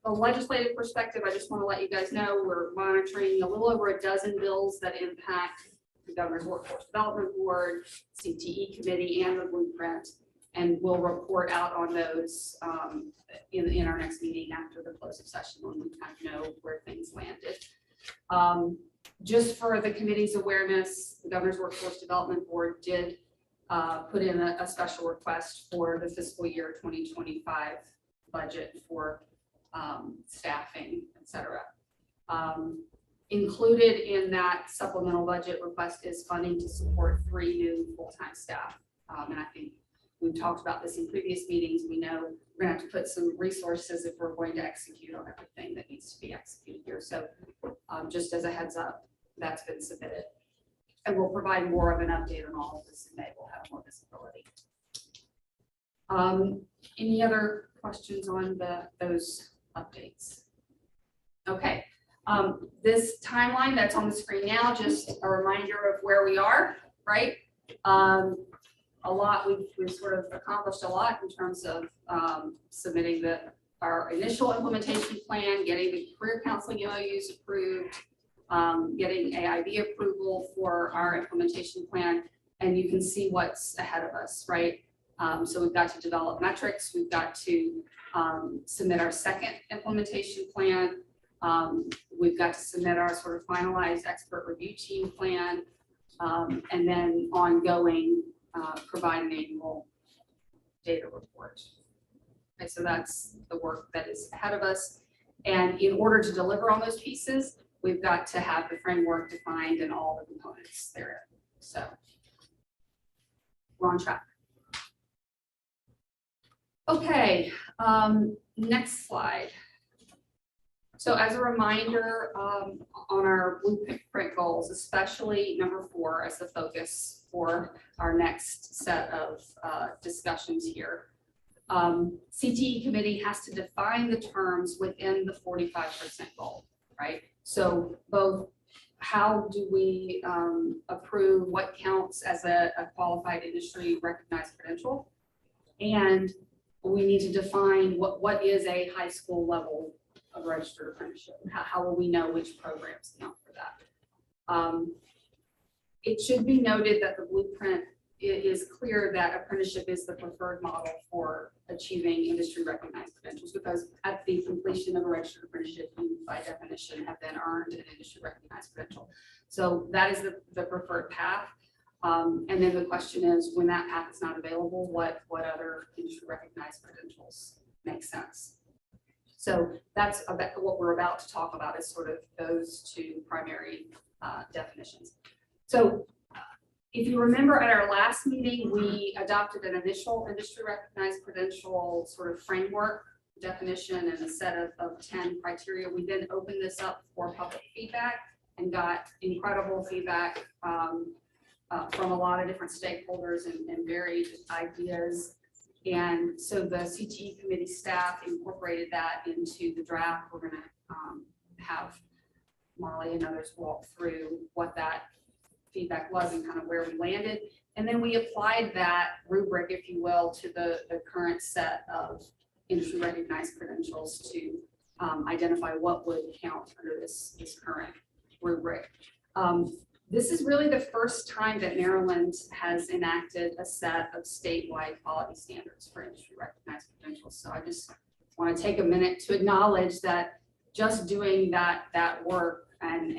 the legislative perspective. I just want to let you guys know we're monitoring a little over a dozen bills that impact the Governor's Workforce Development Board, CTE Committee, and the Blueprint, and we'll report out on those in our next meeting after the close of session when we kind of know where things landed. Just for the committee's awareness, the Governor's Workforce Development Board did put in a special request for the fiscal year 2025 budget for staffing, et cetera. Included in that supplemental budget request is funding to support 3 new full-time staff. And I think we've talked about this in previous meetings. We know we're gonna have to put some resources if we're going to execute on everything that needs to be executed here. So just as a heads up, that's been submitted. And we'll provide more of an update on all of this in May. We'll have more visibility. Any other questions on those updates? Okay, this timeline that's on the screen now, just a reminder of where we are, right? A lot, we've sort of accomplished a lot in terms of submitting our initial implementation plan, getting the career counseling MOUs approved, getting AIB approval for our implementation plan, and you can see what's ahead of us, right? So we've got to develop metrics, we've got to submit our second implementation plan, we've got to submit our sort of finalized expert review team plan, and then ongoing provide an annual data report. Okay, so that's the work that is ahead of us. And in order to deliver on those pieces, we've got to have the framework defined and all the components therein. So we're on track. Okay, next slide. So as a reminder, on our blueprint goals, especially number 4 as the focus for our next set of discussions here. CTE committee has to define the terms within the 45% goal, right? So both how do we approve what counts as a qualified industry recognized credential, and we need to define what is a high school level of registered apprenticeship. How will we know which programs count for that? It should be noted that the blueprint is clear that apprenticeship is the preferred model for achieving industry recognized credentials, because at the completion of a registered apprenticeship, you by definition have then earned an industry recognized credential. So that is the preferred path. And then the question is, when that path is not available, what other industry recognized credentials make sense? So that's what we're about to talk about, is sort of those 2 primary definitions. So if you remember at our last meeting, we adopted an initial industry recognized credential sort of framework definition and a set of 10 criteria. We then opened this up for public feedback and got incredible feedback from a lot of different stakeholders and varied ideas. And so the CTE committee staff incorporated that into the draft. We're going to have Molly and others walk through what that feedback was and kind of where we landed. And then we applied that rubric, if you will, to the current set of industry recognized credentials to identify what would count under this current rubric. This is really the first time that Maryland has enacted a set of statewide quality standards for industry recognized credentials. So I just want to take a minute to acknowledge that just doing that work and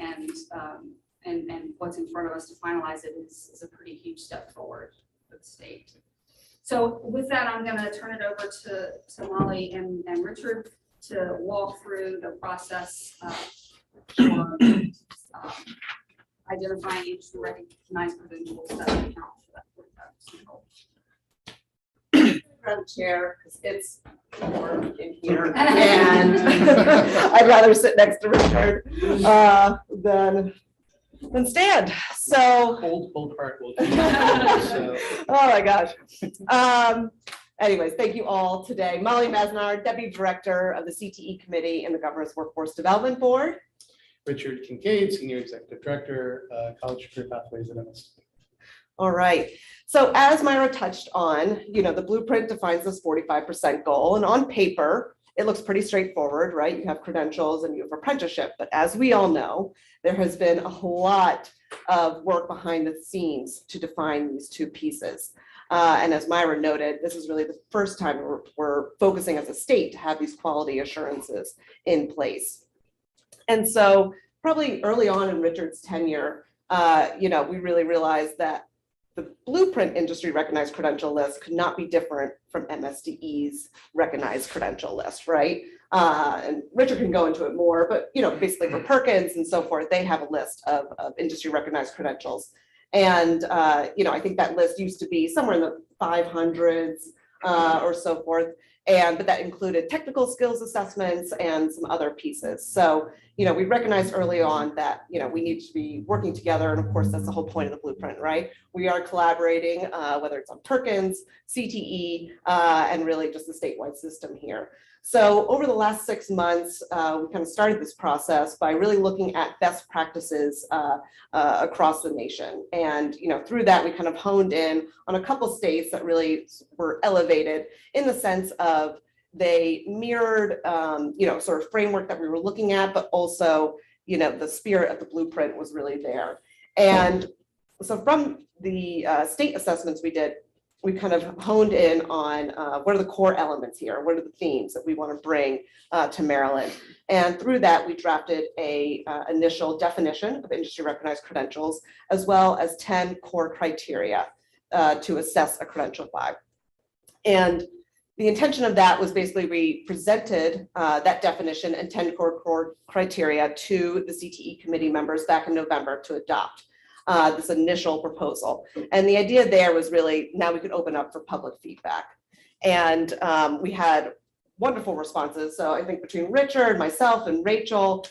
what's in front of us to finalize it is a pretty huge step forward for the state. So with that, I'm going to turn it over to Molly and Richard to walk through the process for identifying industry recognized credentials that account for that. Grab a chair because it's warm in here, and I'd rather sit next to Richard than stand. So, Cold heart will. oh my gosh. Anyways, thank you all today. Molly Masnar, Deputy Director of the CTE Committee in the Governor's Workforce Development Board. Richard Kincaid, Senior Executive Director, College Career Pathways at MSD. All right. So as Myra touched on, the blueprint defines this 45% goal, and on paper, it looks pretty straightforward, right? You have credentials and you have apprenticeship, but as we all know, there has been a lot of work behind the scenes to define these two pieces. And as Myra noted, this is really the first time we're focusing as a state to have these quality assurances in place. And so probably early on in Richard's tenure, we really realized that the blueprint industry recognized credential list could not be different from MSDE's recognized credential list, right? And Richard can go into it more, but basically for Perkins and so forth, they have a list of industry recognized credentials. And I think that list used to be somewhere in the 500s or so forth. But that included technical skills assessments and some other pieces. So, we recognized early on that, we need to be working together. And of course, that's the whole point of the blueprint, right? We are collaborating, whether it's on Perkins, CTE, and really just the statewide system here. So over the last 6 months, we kind of started this process by really looking at best practices across the nation. And, through that, we kind of honed in on a couple states that really were elevated in the sense of they mirrored, sort of framework that we were looking at, but also, the spirit of the blueprint was really there. And so from the state assessments we did, we kind of honed in on what are the core elements here, what are the themes that we want to bring to Maryland. And through that, we drafted a initial definition of industry recognized credentials, as well as 10 core criteria to assess a credential flag. And the intention of that was basically we presented that definition and 10 core criteria to the CTE committee members back in November to adopt this initial proposal. And the idea there was really now we could open up for public feedback. And we had wonderful responses. So I think between Richard, myself, and Rachel,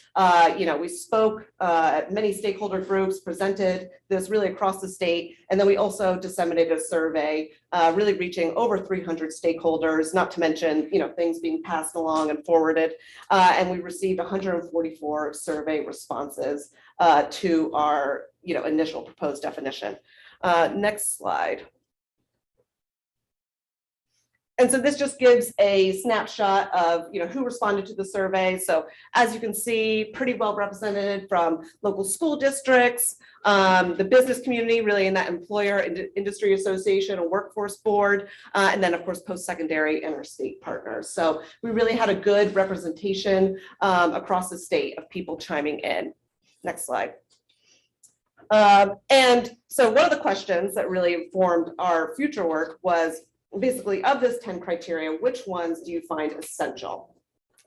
we spoke at many stakeholder groups, presented this really across the state. And then we also disseminated a survey, really reaching over 300 stakeholders, not to mention, things being passed along and forwarded. And we received 144 survey responses to our, initial proposed definition. Next slide. And so this just gives a snapshot of who responded to the survey. So as you can see, pretty well represented from local school districts, the business community, really in that employer industry association or workforce board, and then of course post-secondary and our state partners. So we really had a good representation across the state of people chiming in. Next slide. And so one of the questions that really informed our future work was basically of this 10 criteria, which ones do you find essential?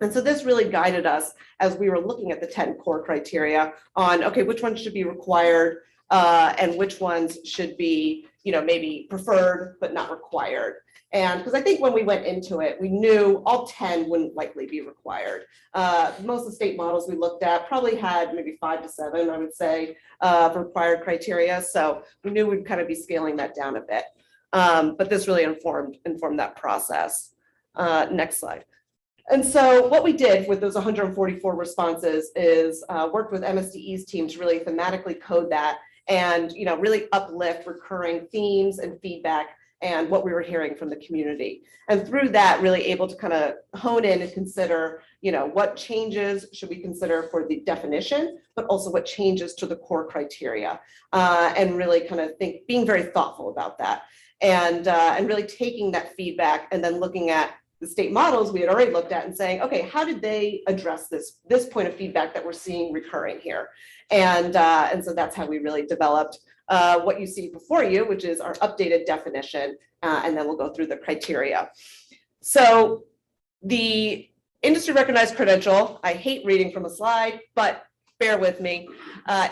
And so this really guided us as we were looking at the 10 core criteria on, okay, which ones should be required and which ones should be, maybe preferred, but not required. And because I think when we went into it, we knew all 10 wouldn't likely be required. Most of the state models we looked at probably had maybe 5 to 7, I would say, for required criteria. So we knew we'd kind of be scaling that down a bit. But this really informed that process. Next slide. And so what we did with those 144 responses is worked with MSDE's team to really thematically code that and really uplift recurring themes and feedback and what we were hearing from the community. And through that, really able to kind of hone in and consider, what changes should we consider for the definition, but also what changes to the core criteria, and really kind of being very thoughtful about that, and really taking that feedback and then looking at the state models we had already looked at and saying, okay, how did they address this point of feedback that we're seeing recurring here? And so that's how we really developed what you see before you, which is our updated definition, and then we'll go through the criteria. So the industry recognized credential, I hate reading from a slide, but bear with me,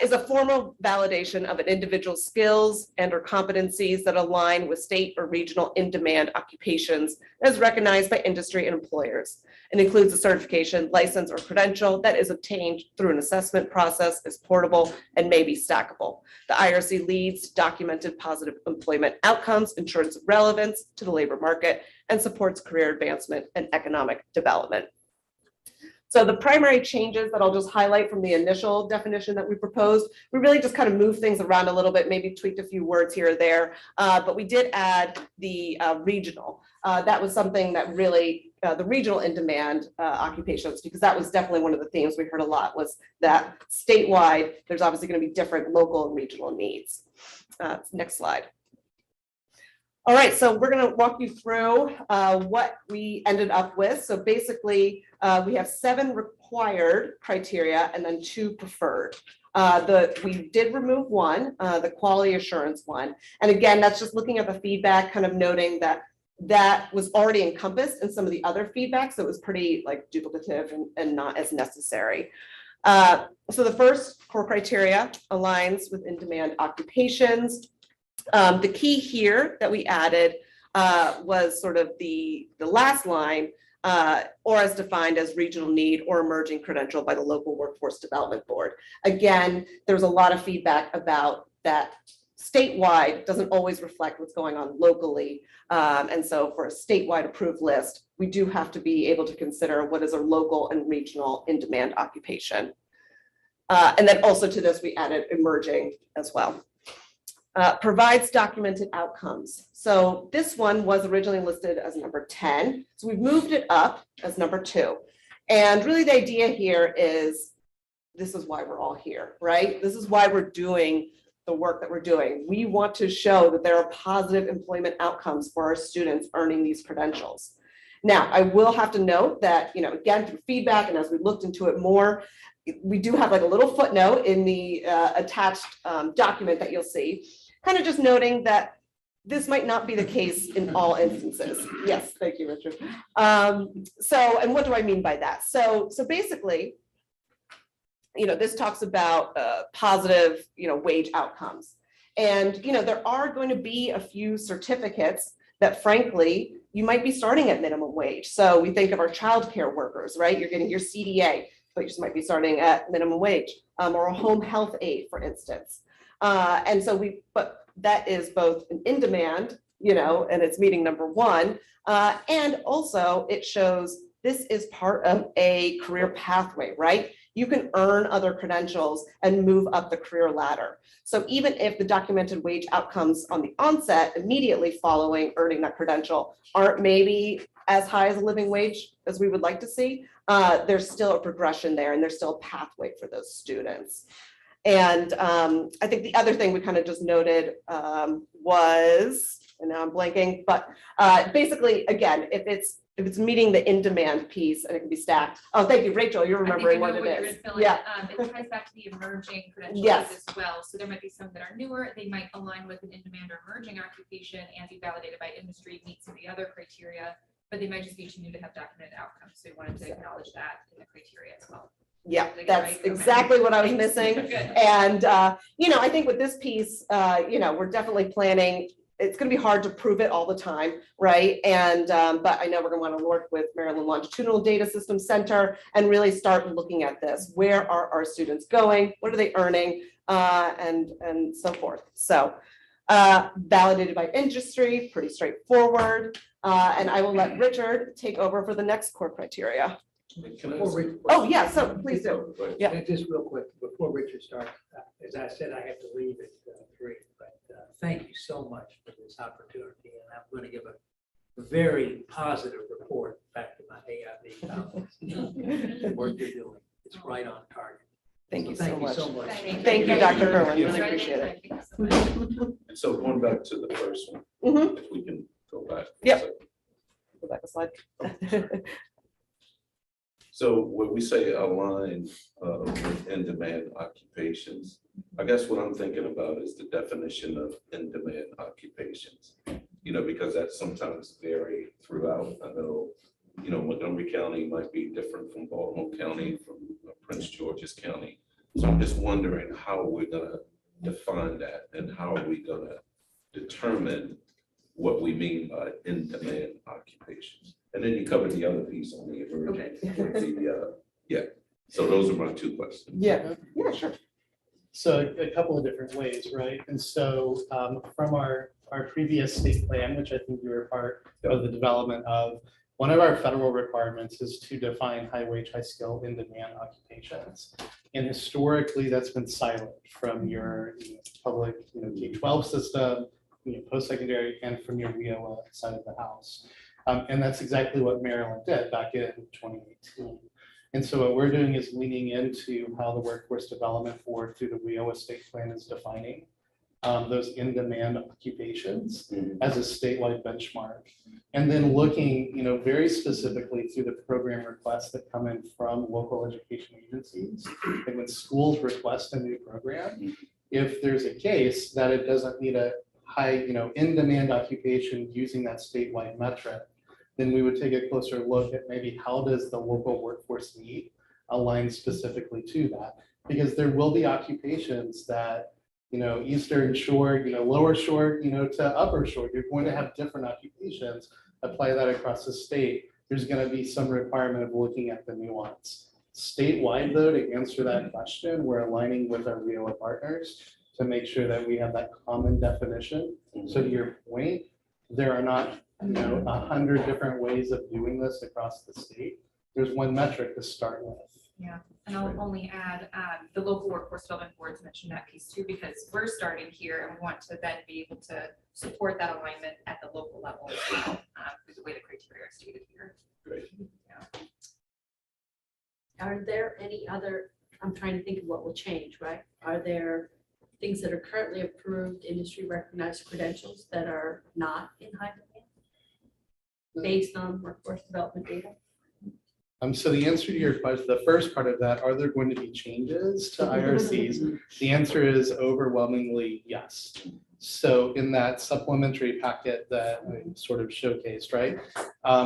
is a formal validation of an individual's skills and or competencies that align with state or regional in-demand occupations as recognized by industry and employers. It includes a certification, license, or credential that is obtained through an assessment process, is portable, and may be stackable. The IRC leads documented positive employment outcomes, ensures relevance to the labor market, and supports career advancement and economic development. So the primary changes that I'll just highlight from the initial definition that we proposed, we really just kind of moved things around a little bit, maybe tweaked a few words here or there, but we did add the regional. That was something that really, the regional in-demand occupations, because that was definitely one of the themes we heard a lot, was that statewide, there's obviously going to be different local and regional needs. Next slide. All right, so we're going to walk you through what we ended up with. So basically, we have 7 required criteria and then 2 preferred. We did remove one, the quality assurance one. And again, that's just looking at the feedback, kind of noting that that was already encompassed in some of the other feedback. So it was pretty like duplicative and not as necessary. So the first core criteria aligns with in-demand occupations. The key here that we added was sort of the last line, or as defined as regional need or emerging credential by the local workforce development board. Again, there's a lot of feedback about that statewide doesn't always reflect what's going on locally. And so for a statewide approved list, we do have to be able to consider what is a local and regional in-demand occupation. And then also to this, we added emerging as well. Provides documented outcomes. So this one was originally listed as number 10. So we've moved it up as number 2. And really the idea here is, this is why we're all here, right? This is why we're doing the work that we're doing. We want to show that there are positive employment outcomes for our students earning these credentials. Now, I will have to note that, again, through feedback and as we looked into it more, we do have like a little footnote in the attached document that you'll see, kind of just noting that this might not be the case in all instances. Yes, thank you, Richard. And what do I mean by that? So basically, this talks about positive, wage outcomes. And, there are going to be a few certificates that frankly, you might be starting at minimum wage. So we think of our childcare workers, right? You're getting your CDA, but you just might be starting at minimum wage, or a home health aide, for instance. And so but that is both an in-demand, and it's meeting number 1. And also it shows this is part of a career pathway, right? You can earn other credentials and move up the career ladder. So even if the documented wage outcomes on the onset immediately following earning that credential aren't maybe as high as a living wage as we would like to see, there's still a progression there and there's still a pathway for those students. And I think the other thing we kind of just noted was, and now I'm blanking, but basically, again, if it's meeting the in-demand piece and it can be stacked. Oh, thank you, Rachel, you're remembering what it is. Yeah. It ties back to the emerging credentials Yes. as well. So there might be some that are newer. They might align with an in-demand or emerging occupation and be validated by industry, meet some of the other criteria, but they might just be too new to have documented outcomes. So we wanted to acknowledge that in the criteria as well. Yeah, that's exactly what I was missing. And, I think with this piece, we're definitely planning, it's going to be hard to prove it all the time, right? And, but I know we're going to want to work with Maryland Longitudinal Data System Center and really start looking at this. Where are our students going? What are they earning? And so forth. So validated by industry, pretty straightforward. And I will let Richard take over for the next core criteria. Oh, yeah, so please do. Yeah. Just real quick, before Richard starts, as I said, I have to leave at 3, but thank you so much for this opportunity. And I'm going to give a very positive report back to my AIB colleagues. The work you're doing, it's right on target. Thank you so much. Thank you, Dr. Kerwin. Really Really appreciate it. Thank you so much. And so going back to the first one, Mhm. if we can go back. Yep. Go back a slide. So when we say align with in-demand occupations, I guess what I'm thinking about is the definition of in-demand occupations. You know, because that sometimes vary throughout. I know, you know, Montgomery County might be different from Baltimore County, from Prince George's County. So I'm just wondering how we're gonna define that and how are we gonna determine what we mean by in-demand occupations? And then you covered the other piece on the emerging. with the, yeah, so those are my two questions. Yeah, sure. So a couple of different ways, right? And so from our previous state plan, which I think you were part of the development of, one of our federal requirements is to define high wage, high skill, in-demand occupations. And historically, that's been silent from your public, K-12 system, post-secondary, and from your WIOA side of the house. And that's exactly what Maryland did back in 2018. And so what we're doing is leaning into how the Workforce Development Board through the WIOA state plan is defining those in-demand occupations as a statewide benchmark. And then looking, very specifically through the program requests that come in from local education agencies. And when schools request a new program, if there's a case that it doesn't need a high, in-demand occupation using that statewide metric, then we would take a closer look at maybe how does the local workforce need align specifically to that? Because there will be occupations that, Eastern Shore, Lower Shore, to Upper Shore, you're going to have different occupations. Apply that across the state. There's going to be some requirement of looking at the nuance. Statewide, though, to answer that question, we're aligning with our WIOA partners to make sure that we have that common definition. So to your point, there are not 100 different ways of doing this across the state. There's one metric to start with. Yeah, and I'll only add the local workforce development boards mentioned that piece too, because we're starting here and we want to then be able to support that alignment at the local level as well, through the way the criteria are stated here. Great. Yeah. Are there any other, I'm trying to think of what will change, right? Are there things that are currently approved, industry recognized credentials that are not in high demand based on workforce development data? So the answer to your question, the first part of that, are there going to be changes to IRCs? The answer is overwhelmingly yes. So in that supplementary packet that I sort of showcased, right?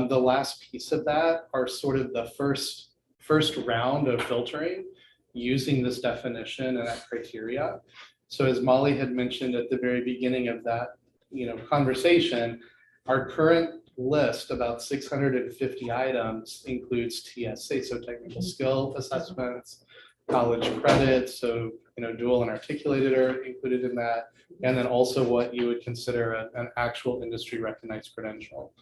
The last piece of that are sort of the first round of filtering using this definition and that criteria. So as Molly had mentioned at the very beginning of that, conversation, our current list, about 650 items, includes TSA, so technical skill assessments, college credits, so dual and articulated are included in that, and then also what you would consider an actual industry recognized credential.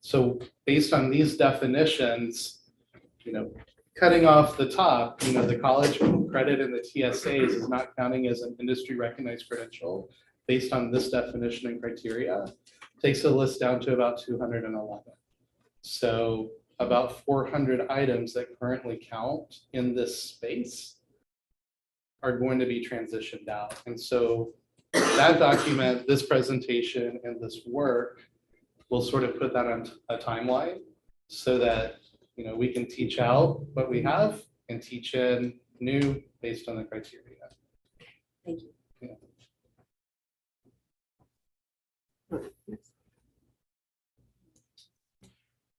So based on these definitions, cutting off the top, the college credit and the TSAs is not counting as an industry recognized credential based on this definition and criteria. Takes the list down to about 211. So about 400 items that currently count in this space are going to be transitioned out. And so that document, this presentation, and this work will sort of put that on a timeline so that we can teach out what we have and teach in new based on the criteria. Thank you.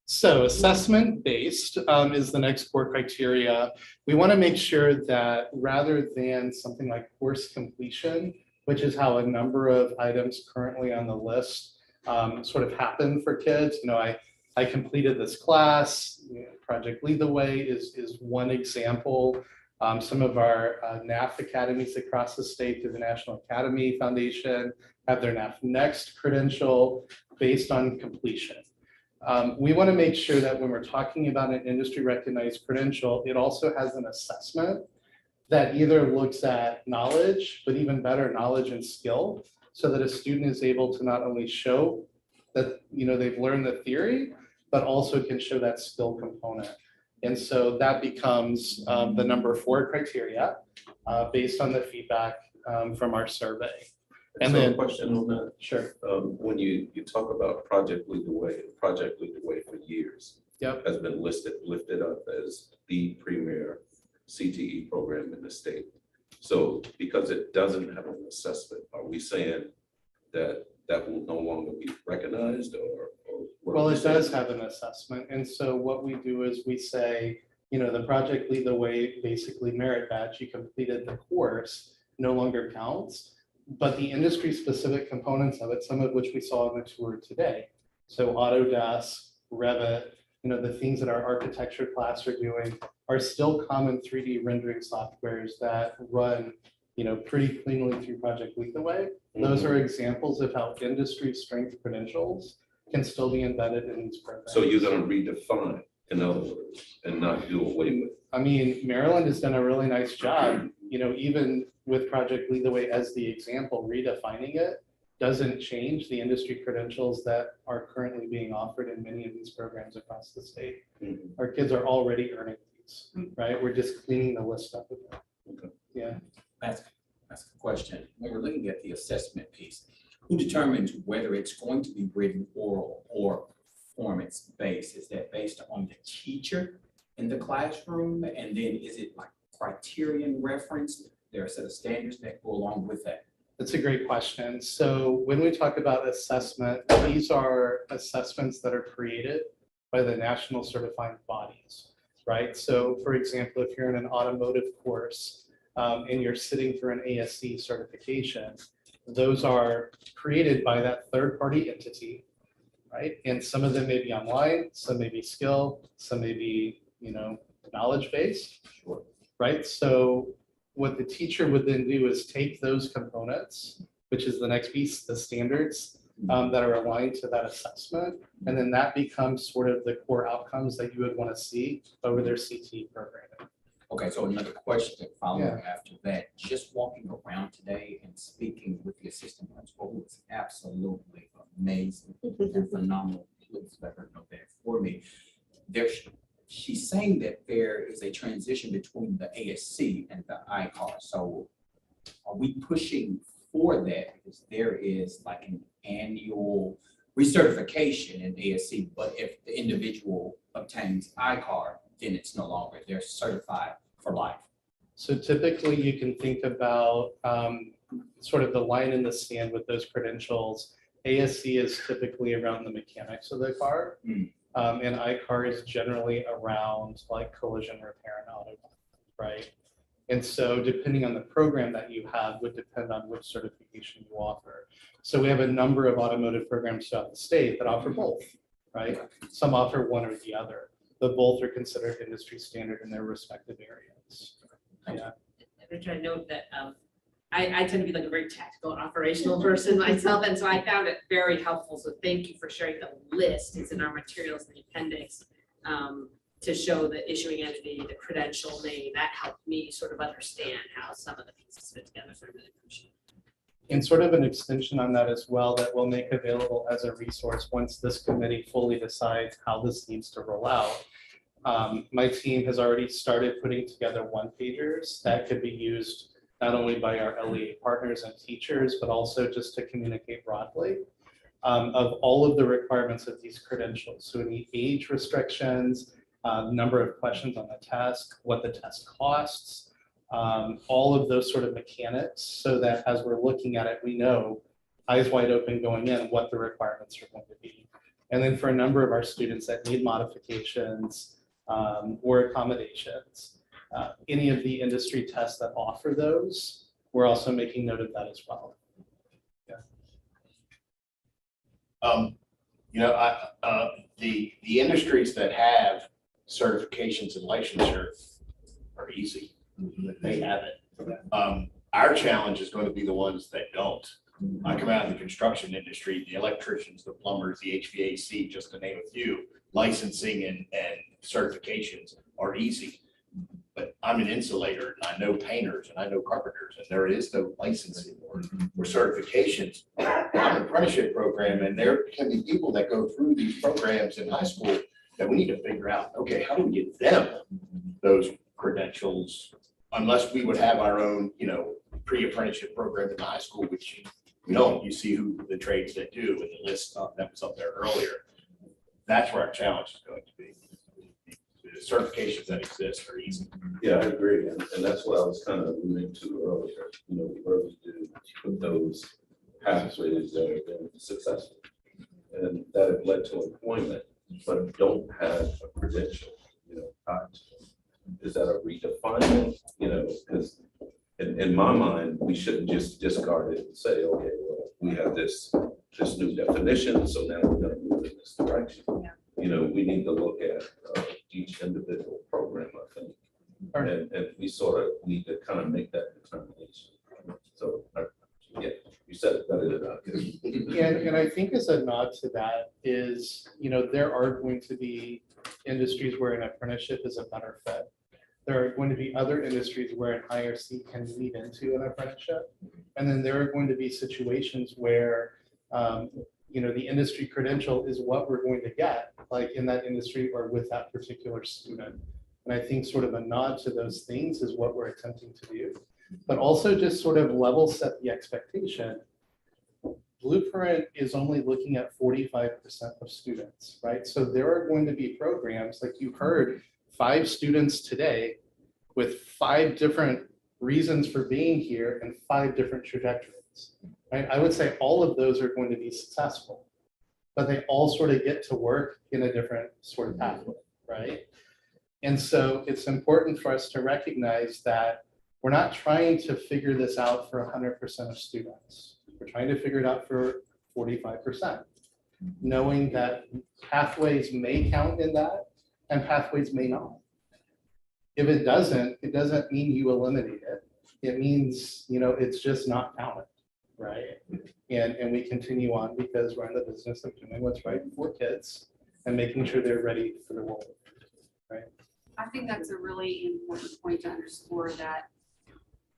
So assessment-based is the next core criteria. We want to make sure that rather than something like course completion, which is how a number of items currently on the list sort of happen for kids. I completed this class. Project Lead the Way is one example. Some of our NAF academies across the state through the National Academy Foundation have their NAF Next credential based on completion. We want to make sure that when we're talking about an industry recognized credential, it also has an assessment that either looks at knowledge, but even better knowledge and skill. so that a student is able to not only show that, they've learned the theory, but also can show that skill component. And so that becomes the number 4 criteria based on the feedback from our survey. And So a then, question on that. sure. When you talk about Project Lead the Way for years. Yep. Has been lifted up as the premier CTE program in the state. So because it doesn't have an assessment, are we saying that that will no longer be recognized or? what are Well, we it does saying? have an assessment. And so what we do is we say, the Project Lead the Way, basically merit badge, you completed the course, no longer counts. But the industry specific components of it, some of which we saw on the tour today. So Autodesk, Revit, the things that our architecture class are doing are still common 3D rendering softwares that run, pretty cleanly through Project Lead the Way. Those are examples of how industry strength credentials can still be embedded in these programs. So you're gonna redefine, in other words, and not do away with. I mean, Maryland has done a really nice job, even with Project Lead the Way as the example, redefining it doesn't change the industry credentials that are currently being offered in many of these programs across the state. Our kids are already earning these, right? We're just cleaning the list up with them. Okay. Yeah. That's a question. When we're looking at the assessment piece, who determines whether it's going to be written, oral, or performance-based? Is that based on the teacher in the classroom? And then is it like criterion referenced? There are a set of standards that go along with that. That's a great question. So when we talk about assessment, these are assessments that are created by the national certifying bodies, right? So for example, if you're in an automotive course and you're sitting for an ASC certification, those are created by that third-party entity, right? And some of them may be online, some may be skill, some may be, knowledge-based, right? So what the teacher would then do is take those components, which is the next piece, the standards that are aligned to that assessment. And then that becomes sort of the core outcomes that you would want to see over their CTE programming. Okay, so another question following after that, just walking around today and speaking with the assistant principal, who was absolutely amazing and phenomenal. Please let her know that for me. She's saying that there is a transition between the ASC and the ICAR. So are we pushing for that? Because there is like an annual recertification in ASC, but if the individual obtains ICAR, then it's no longer, they're certified for life. So typically you can think about sort of the line in the sand with those credentials. ASC is typically around the mechanics of the car. And ICAR is generally around like collision repair and auto, right? And so depending on the program that you have would depend on which certification you offer. So we have a number of automotive programs throughout the state that offer both, right? Some offer one or the other, but both are considered industry standard in their respective areas. Yeah. I'm trying to note that I tend to be like a very tactical and operational person myself, and so I found it very helpful. So thank you for sharing the list. It's in our materials in the appendix to show the issuing entity, the credential name. That helped me sort of understand how some of the pieces fit together. So I really appreciate it. And sort of an extension on that as well that we'll make available as a resource once this committee fully decides how this needs to roll out. My team has already started putting together one-pagers that could be used not only by our LEA partners and teachers, but also just to communicate broadly of all of the requirements of these credentials. So any age restrictions, number of questions on the test, what the test costs, all of those sort of mechanics, so that as we're looking at it, we know eyes wide open going in what the requirements are going to be. And then for a number of our students that need modifications or accommodations, any of the industry tests that offer those, we're also making note of that as well. The industries that have certifications and licensure are easy. They have it. Our challenge is going to be the ones that don't. I come out of the construction industry, the electricians, the plumbers, the HVAC, just to name a few. Licensing and certifications are easy. but I'm an insulator and I know painters and I know carpenters and there is no licensing or certifications. I'm an apprenticeship program and there can be people that go through these programs in high school that we need to figure out, okay, how do we get them those credentials? Unless we would have our own, pre-apprenticeship program in high school, which we don't, you see who the trades that do and the list that was up there earlier. That's where our challenge is going to be. The certifications that exist are easy. Yeah, I agree, and that's what I was kind of alluding to earlier, we really do put those pathways that have been successful. And that have led to employment, but don't have a credential, tied to it. Is that a redefinement, because in my mind, we shouldn't just discard it and say, okay, well, we have this new definition, so now we're gonna move in this direction. We need to look at each individual program, I think. And we sort of need to kind of make that determination. So, yeah, you said it better than I did. Yeah, and I think as a nod to that is, there are going to be industries where an apprenticeship is a better fit. There are going to be other industries where an IRC can lead into an apprenticeship. And then there are going to be situations where, the industry credential is what we're going to get, like in that industry or with that particular student. And I think sort of a nod to those things is what we're attempting to do, but also just sort of level set the expectation. Blueprint is only looking at 45% of students, right? So there are going to be programs, like you heard, 5 students today with 5 different reasons for being here and 5 different trajectories, right? I would say all of those are going to be successful, but they all sort of get to work in a different sort of pathway, right? And so it's important for us to recognize that we're not trying to figure this out for 100% of students. We're trying to figure it out for 45%, knowing that pathways may count in that and pathways may not. If it doesn't mean you eliminate it. It means, it's just not counted, right? And we continue on because we're in the business of doing what's right for kids and making sure they're ready for the world, right? I think that's a really important point to underscore, that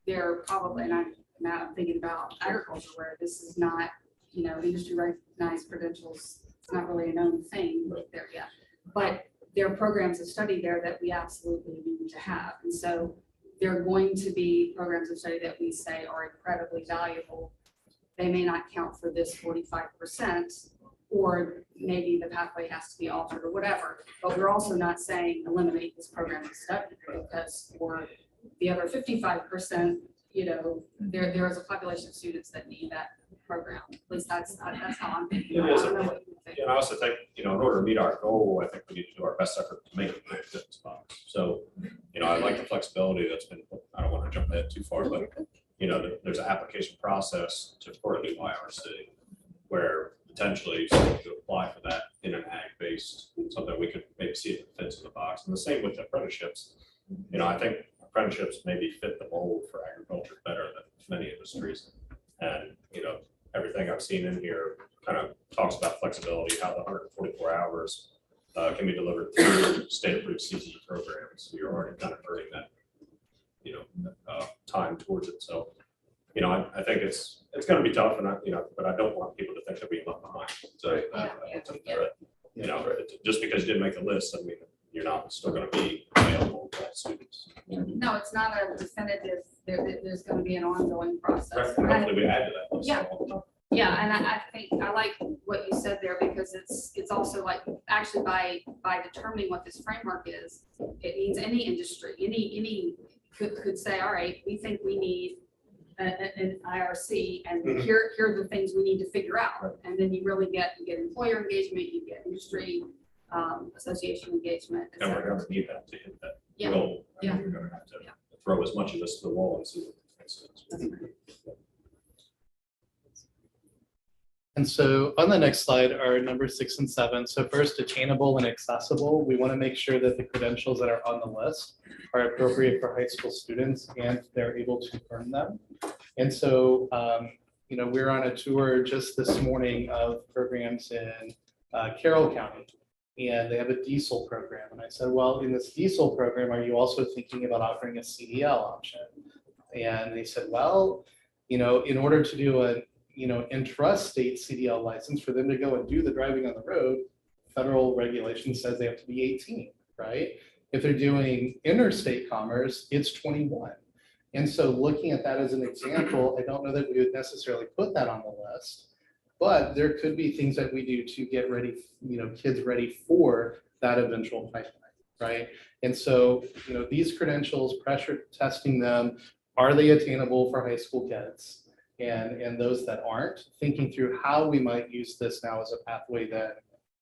there probably, and I'm thinking about agriculture where this is not, industry recognized credentials. It's not really a known thing there yet, but there are programs of study there that we absolutely need to have. And so there are going to be programs of study that we say are incredibly valuable. They may not count for this 45%, or maybe the pathway has to be altered or whatever, but we're also not saying eliminate this program of study, because for the other 55%, there is a population of students that need that program. At least that's how I'm thinking. It is. I don't know what you think. And I also think, in order to meet our goal, I think we need to do our best effort to make it fit this box. So, I like the flexibility that's been, I don't want to jump ahead too far, but, there's an application process for a new IRC where potentially someone could apply for that in an ag-based, something we could maybe see if it fits in the box. And the same with apprenticeships. I think apprenticeships maybe fit the mold for agriculture better than many industries. And, everything I've seen in here kind of talks about flexibility, how the 144 hours can be delivered through state-approved CTE programs. You're already kind of earning that, time towards it. So, I think it's going to be tough, and but I don't want people to think that we left behind. So, just because you didn't make the list, I mean, you're not still going to be available to all students. No, it's not a definitive, there's going to be an ongoing process. Right. Hopefully we add to that list. Yeah, and I think I like what you said there, because it's also like, actually by determining what this framework is, it means any industry, any could say, all right, we think we need an IRC, and here are the things we need to figure out. And then you get employer engagement, you get industry association engagement. And we're going to need that to hit that Yeah. goal. Yeah. We're going to have to throw as much of this to the wall and see what makes sense. And so on the next slide are number 6 and 7. So first, attainable and accessible. We want to make sure that the credentials that are on the list are appropriate for high school students and they're able to earn them. And so, we're on a tour just this morning of programs in Carroll County. and they have a diesel program. And I said, well, in this diesel program, are you also thinking about offering a CDL option? And they said, well, in order to do a, intrastate CDL license for them to go and do the driving on the road, federal regulation says they have to be 18, right? If they're doing interstate commerce, it's 21. And so looking at that as an example, I don't know that we would necessarily put that on the list, but there could be things that we do to get ready, kids ready for that eventual pipeline, right? And so, these credentials, pressure testing them, are they attainable for high school kids? And those that aren't, thinking through how we might use this now as a pathway then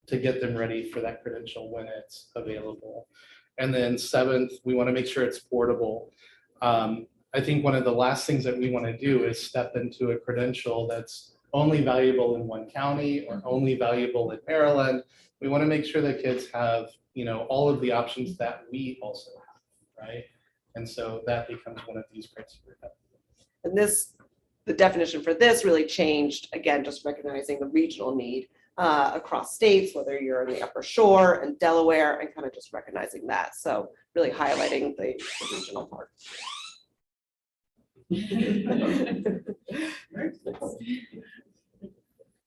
to get them ready for that credential when it's available. And then 7th, we want to make sure it's portable. I think one of the last things that we want to do is step into a credential that's only valuable in one county or only valuable in Maryland. We want to make sure that kids have, all of the options that we also have, right? And so that becomes one of these criteria. And the definition for this really changed, again, just recognizing the regional need across states, whether you're in the Upper Shore and Delaware, and kind of just recognizing that. So really highlighting the regional part.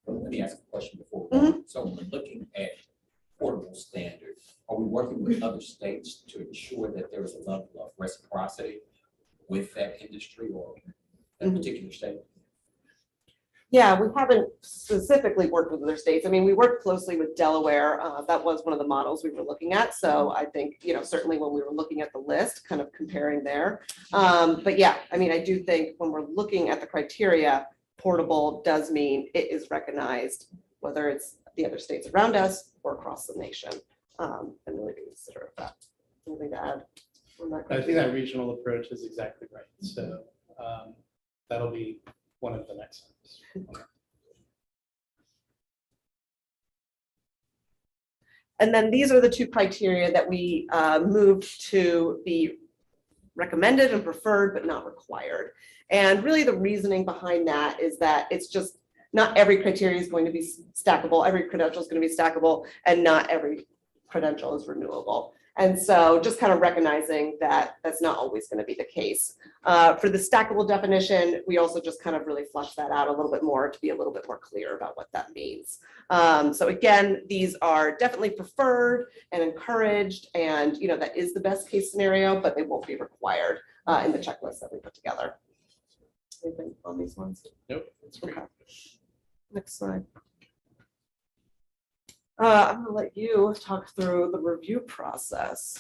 Let me ask a question before. Mhm. So when looking at portable standards, are we working with other states to ensure that there is a level of reciprocity with that industry or that particular state? Yeah, we haven't specifically worked with other states. I mean, we worked closely with Delaware. That was one of the models we were looking at. So I think, certainly when we were looking at the list, kind of comparing there. But yeah, I mean, I do think when we're looking at the criteria, portable does mean it is recognized, whether it's the other states around us or across the nation. And really be considerate of that. Anything to add on that? I think that regional approach is exactly right. So that'll be one of the next ones. And then these are the 2 criteria that we moved to be recommended and preferred, but not required. And really the reasoning behind that is that it's just not every criteria is going to be stackable. Every credential is going to be stackable, and not every credential is renewable. And so just kind of recognizing that that's not always going to be the case. For the stackable definition, we also just kind of really flesh that out a little bit more to be a little bit more clear about what that means. So again, these are definitely preferred and encouraged, and that is the best case scenario, but they won't be required in the checklist that we put together. Anything on these ones? Nope. That's great. Okay. Next slide. I'm going to let you talk through the review process.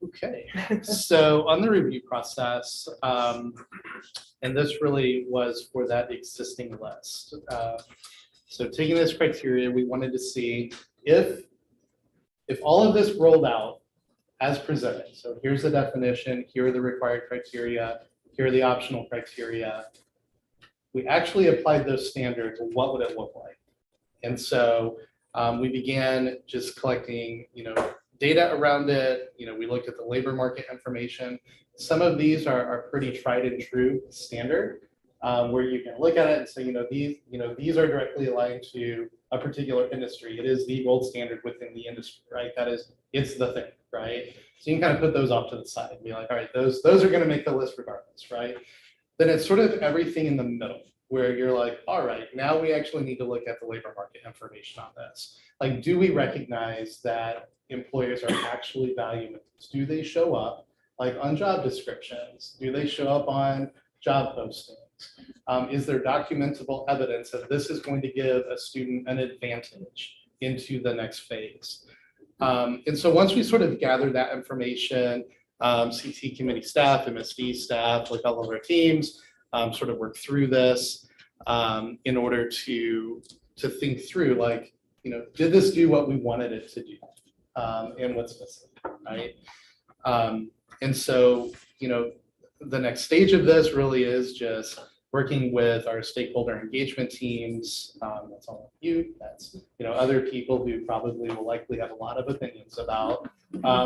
Okay, so on the review process, and this really was for that existing list. So taking this criteria, we wanted to see if all of this rolled out as presented. So here's the definition, here are the required criteria, here are the optional criteria. We actually applied those standards, what would it look like? And so we began just collecting, data around it. We looked at the labor market information. Some of these are pretty tried and true standard, where you can look at it and say, these are directly aligned to a particular industry. It is the gold standard within the industry, right? It's the thing, right? So you can kind of put those off to the side and be like, all right, those are going to make the list regardless, right? Then it's sort of everything in the middle, where you're like, all right, now we actually need to look at the labor market information on this. Like, do we recognize that employers are actually valuing this? Do they show up like on job descriptions? Do they show up on job postings? Is there documentable evidence that this is going to give a student an advantage into the next phase? And so once we sort of gather that information, CTE committee staff, MSD staff, like all of our teams, sort of work through this in order to think through, like, did this do what we wanted it to do, and what's missing, right? And so, the next stage of this really is just working with our stakeholder engagement teams. That's all of you. That's other people who probably will likely have a lot of opinions about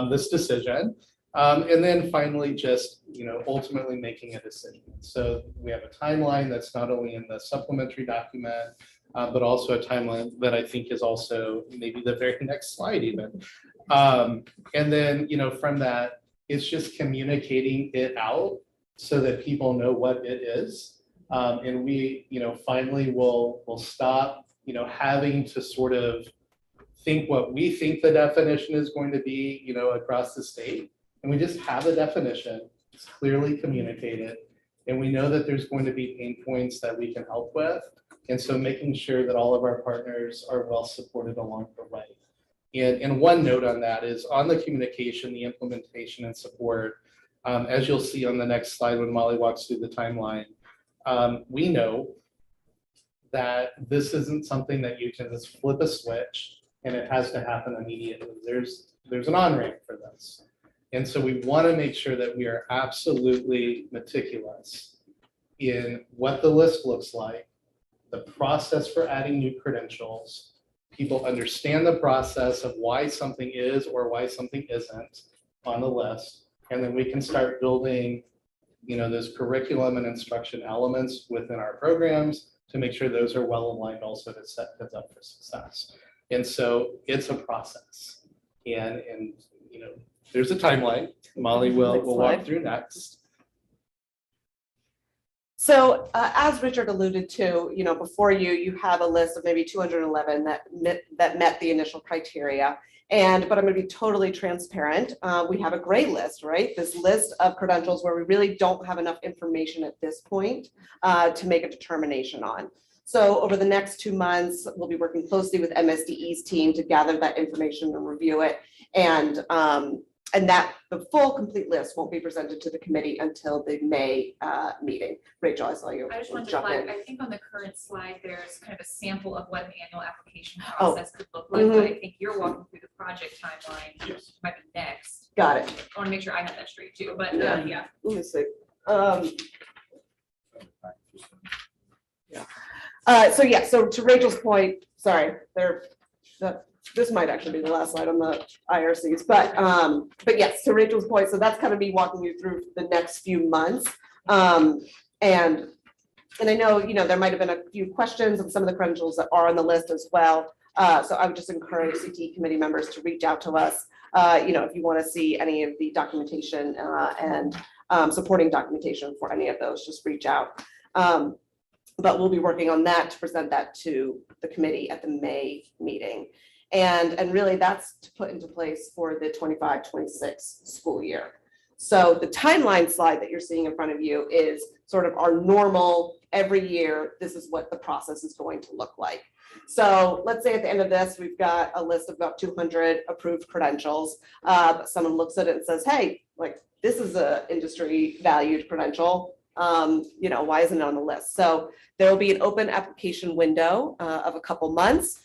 this decision. And then finally, just ultimately making a decision. So we have a timeline that's not only in the supplementary document, but also a timeline that I think is also maybe the very next slide even. And then, from that, it's just communicating it out so that people know what it is. And we, finally will stop, having to sort of think what we think the definition is going to be, across the state. And we just have a definition, it's clearly communicated, and we know that there's going to be pain points that we can help with. And so making sure that all of our partners are well supported along the way. And one note on that is on the communication, the implementation and support, as you'll see on the next slide when Molly walks through the timeline, we know that this isn't something that you can just flip a switch and it has to happen immediately. There's an on-ramp for this. And so we want to make sure that we are absolutely meticulous in what the list looks like, the process for adding new credentials. People understand the process of why something is or why something isn't on the list. And then we can start building, those curriculum and instruction elements within our programs to make sure those are well aligned also to set kids up for success. And so it's a process. And there's a timeline. Molly will walk through next. So as Richard alluded to, before you have a list of maybe 211 that met the initial criteria. But I'm going to be totally transparent. We have a gray list, right? This list of credentials where we really don't have enough information at this point to make a determination on. So over the next 2 months, we'll be working closely with MSDE's team to gather that information and review it. And that the full complete list won't be presented to the committee until the May meeting. Rachel, I saw you. I just wanted to jump flag, in. I think on the current slide, there's kind of a sample of what an annual application Oh. process could look like. But I think you're walking through the project timeline, might be next. Got it. I want to make sure I have that straight too, but Yeah. yeah. Let me see. So to Rachel's point, sorry, this might actually be the last slide on the IRCs, but yes, to Rachel's point, so that's kind of me walking you through the next few months. And I know, there might have been a few questions on some of the credentials that are on the list as well. So I would just encourage CTE committee members to reach out to us, if you want to see any of the documentation and supporting documentation for any of those, just reach out. But we'll be working on that to present that to the committee at the May meeting. And really that's to put into place for the 25-26 school year. So the timeline slide that you're seeing in front of you is sort of our normal every year, this is what the process is going to look like. So let's say at the end of this, we've got a list of about 200 approved credentials. But someone looks at it and says, hey, this is a industry valued credential. Why isn't it on the list? So there will be an open application window of a couple months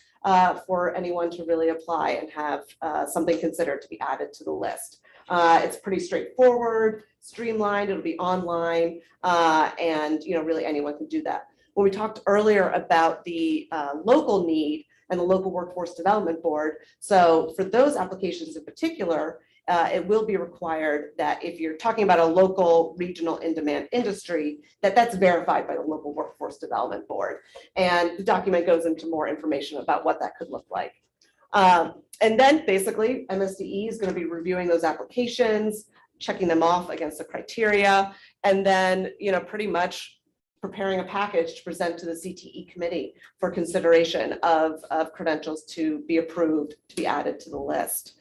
for anyone to really apply and have something considered to be added to the list. It's pretty straightforward, streamlined, it'll be online, and really anyone can do that. When we talked earlier about the local need and the local workforce development board, so for those applications in particular, it will be required that if you're talking about a local, regional, in-demand industry, that's verified by the local workforce development board. And the document goes into more information about what that could look like. And then basically MSDE is going to be reviewing those applications, checking them off against the criteria, and then, pretty much preparing a package to present to the CTE committee for consideration of credentials to be approved, to be added to the list.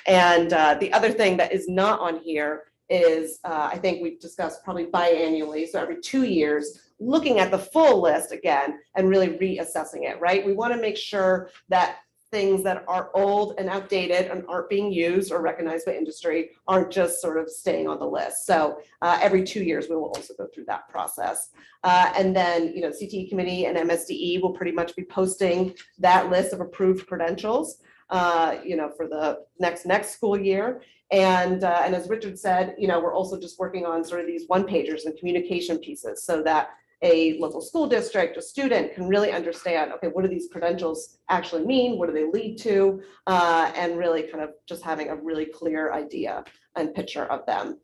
And the other thing that is not on here is, I think we've discussed probably biannually, so every 2 years, looking at the full list again and really reassessing it, right? We want to make sure that things that are old and outdated and aren't being used or recognized by industry aren't just sort of staying on the list. So every 2 years, we will also go through that process. And then, CTE committee and MSDE will pretty much be posting that list of approved credentials for the next school year. And as Richard said, we're also just working on sort of these one-pagers and communication pieces so that a local school district, a student can really understand, okay, what do these credentials actually mean? What do they lead to? And really kind of just having a really clear idea and picture of them.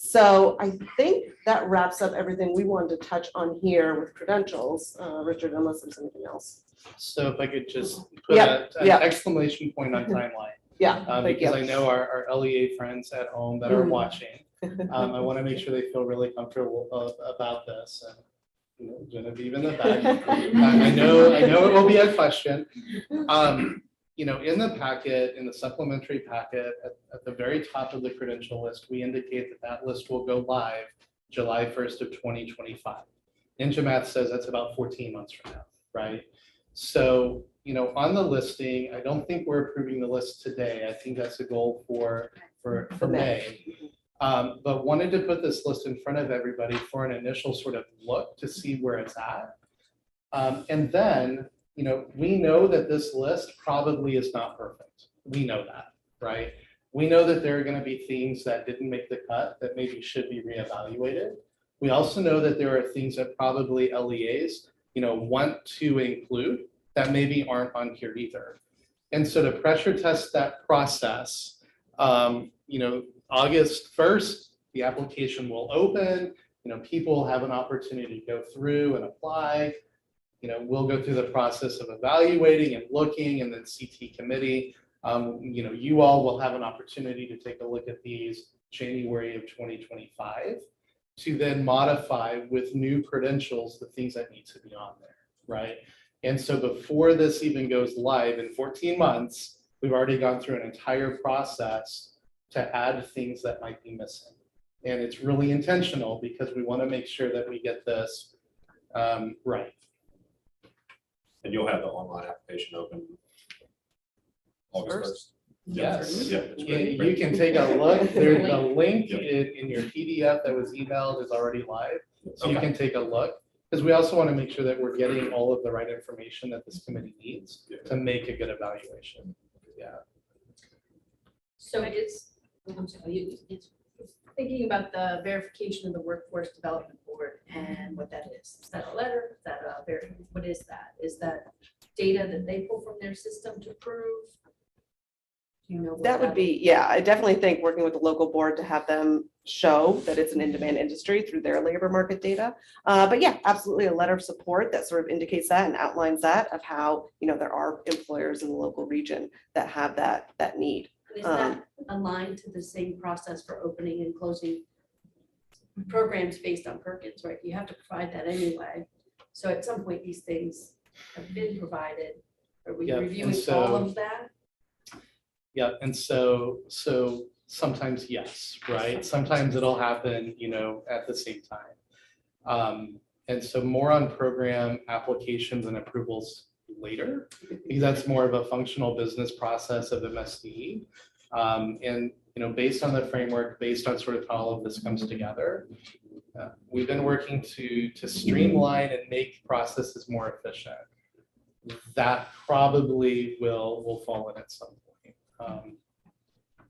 So I think that wraps up everything we wanted to touch on here with credentials, Richard, unless there's anything else. So if I could just put Yep, an yep. exclamation point on timeline. Yeah, thank Because you. I know our LEA friends at home that are Mhm. watching, I want to make sure they feel really comfortable about this. And, you know, Genevieve in the back, I know it will be a question. You know, in the packet, in the supplementary packet, at the very top of the credential list, we indicate that that list will go live July 1st of 2025. Ninja Math says that's about 14 months from now, right? So, you know, on the listing, I don't think we're approving the list today. I think that's a goal for May. But wanted to put this list in front of everybody for an initial sort of look to see where it's at. And then, you know, we know that this list probably is not perfect. We know that, right? We know that there are going to be things that didn't make the cut that maybe should be reevaluated. We also know that there are things that probably LEAs, you know, want to include that maybe aren't on here either. And so to pressure test that process, you know, August 1st, the application will open, you know, people will have an opportunity to go through and apply. You know, we'll go through the process of evaluating and looking, and then CTE committee. You know, you all will have an opportunity to take a look at these January of 2025 to then modify with new credentials the things that need to be on there, right? And so before this even goes live in 14 months, we've already gone through an entire process to add things that might be missing. And it's really intentional because we want to make sure that we get this right. And you'll have the online application open August 1st. Yes, Yeah, it's great. you can take a look. There's a link Yep. in your PDF that was emailed is already live. So you Okay. can take a look. Because we also want to make sure that we're getting all of the right information that this committee needs to make a good evaluation. Yeah. So it's, I'm sorry, it's thinking about the verification of the Workforce Development Board and what that is. Is that a letter? Is that what is that? Is that data that they pull from their system to prove? Do you know? what That would be, yeah, I definitely think working with the local board to have them show that it's an in-demand industry through their labor market data. But yeah, absolutely a letter of support that sort of indicates that and outlines that of how, you know, there are employers in the local region that have that need. Is that aligned to the same process for opening and closing programs based on Perkins, right? You have to provide that anyway. So at some point, these things have been provided. Are we Yeah, and reviewing so- all of that? Yeah, and so sometimes yes, right? Sometimes it'll happen, you know, at the same time. And so more on program applications and approvals later, because that's more of a functional business process of MSD. And, you know, based on the framework, based on sort of how all of this comes together, we've been working to streamline and make processes more efficient. That probably will fall in at some point.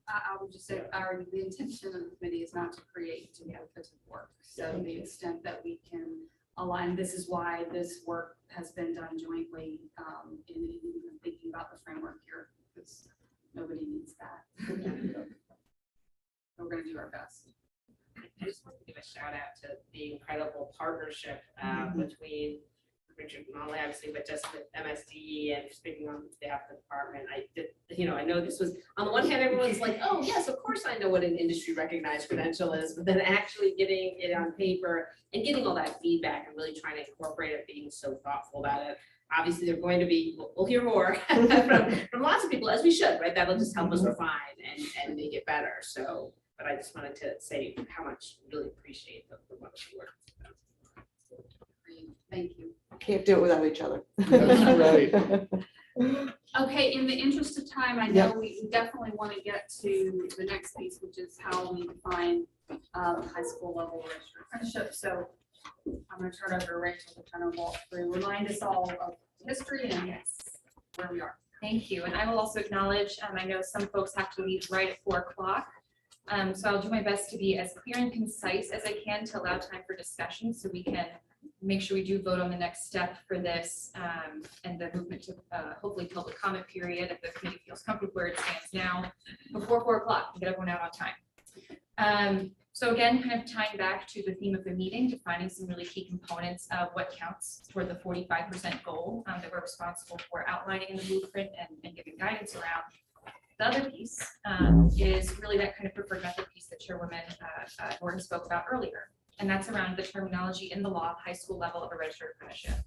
I would just say the intention of the committee is not to create duplicative work. So the extent that we can align, this is why this work has been done jointly in even thinking about the framework here, because nobody needs that. We're going to do our best. I just want to give a shout out to the incredible partnership between Richard and Molly, obviously, but just with MSD and speaking on behalf of the department. I know this was, on the one hand, everyone's like, oh, yes, of course I know what an industry recognized credential is, but then actually getting it on paper and getting all that feedback and really trying to incorporate it, being so thoughtful about it. Obviously, they're going to be, we'll hear more from lots of people, as we should, right? That'll just help us refine and make it better. So, but I just wanted to say how much we really appreciate the wonderful work. Thank you. Can't do it without each other. That's right. Okay, in the interest of time, I know we definitely want to get to the next piece, which is how we define high school level registered apprenticeship. So I'm going to turn over to Rachel to kind of walk through, remind us all of history and where we are. Thank you. And I will also acknowledge, I know some folks have to leave right at 4 o'clock. So I'll do my best to be as clear and concise as I can to allow time for discussion so we can make sure we do vote on the next step for this and the movement to hopefully public comment period if the committee feels comfortable where it stands now before 4 o'clock to get everyone out on time. So again, kind of tying back to the theme of the meeting, defining some really key components of what counts toward the 45% goal that we're responsible for outlining in the blueprint and giving guidance around. The other piece is really that kind of preferred method piece that Chairwoman Gordon spoke about earlier. And that's around the terminology in the law, high school level of a registered apprenticeship.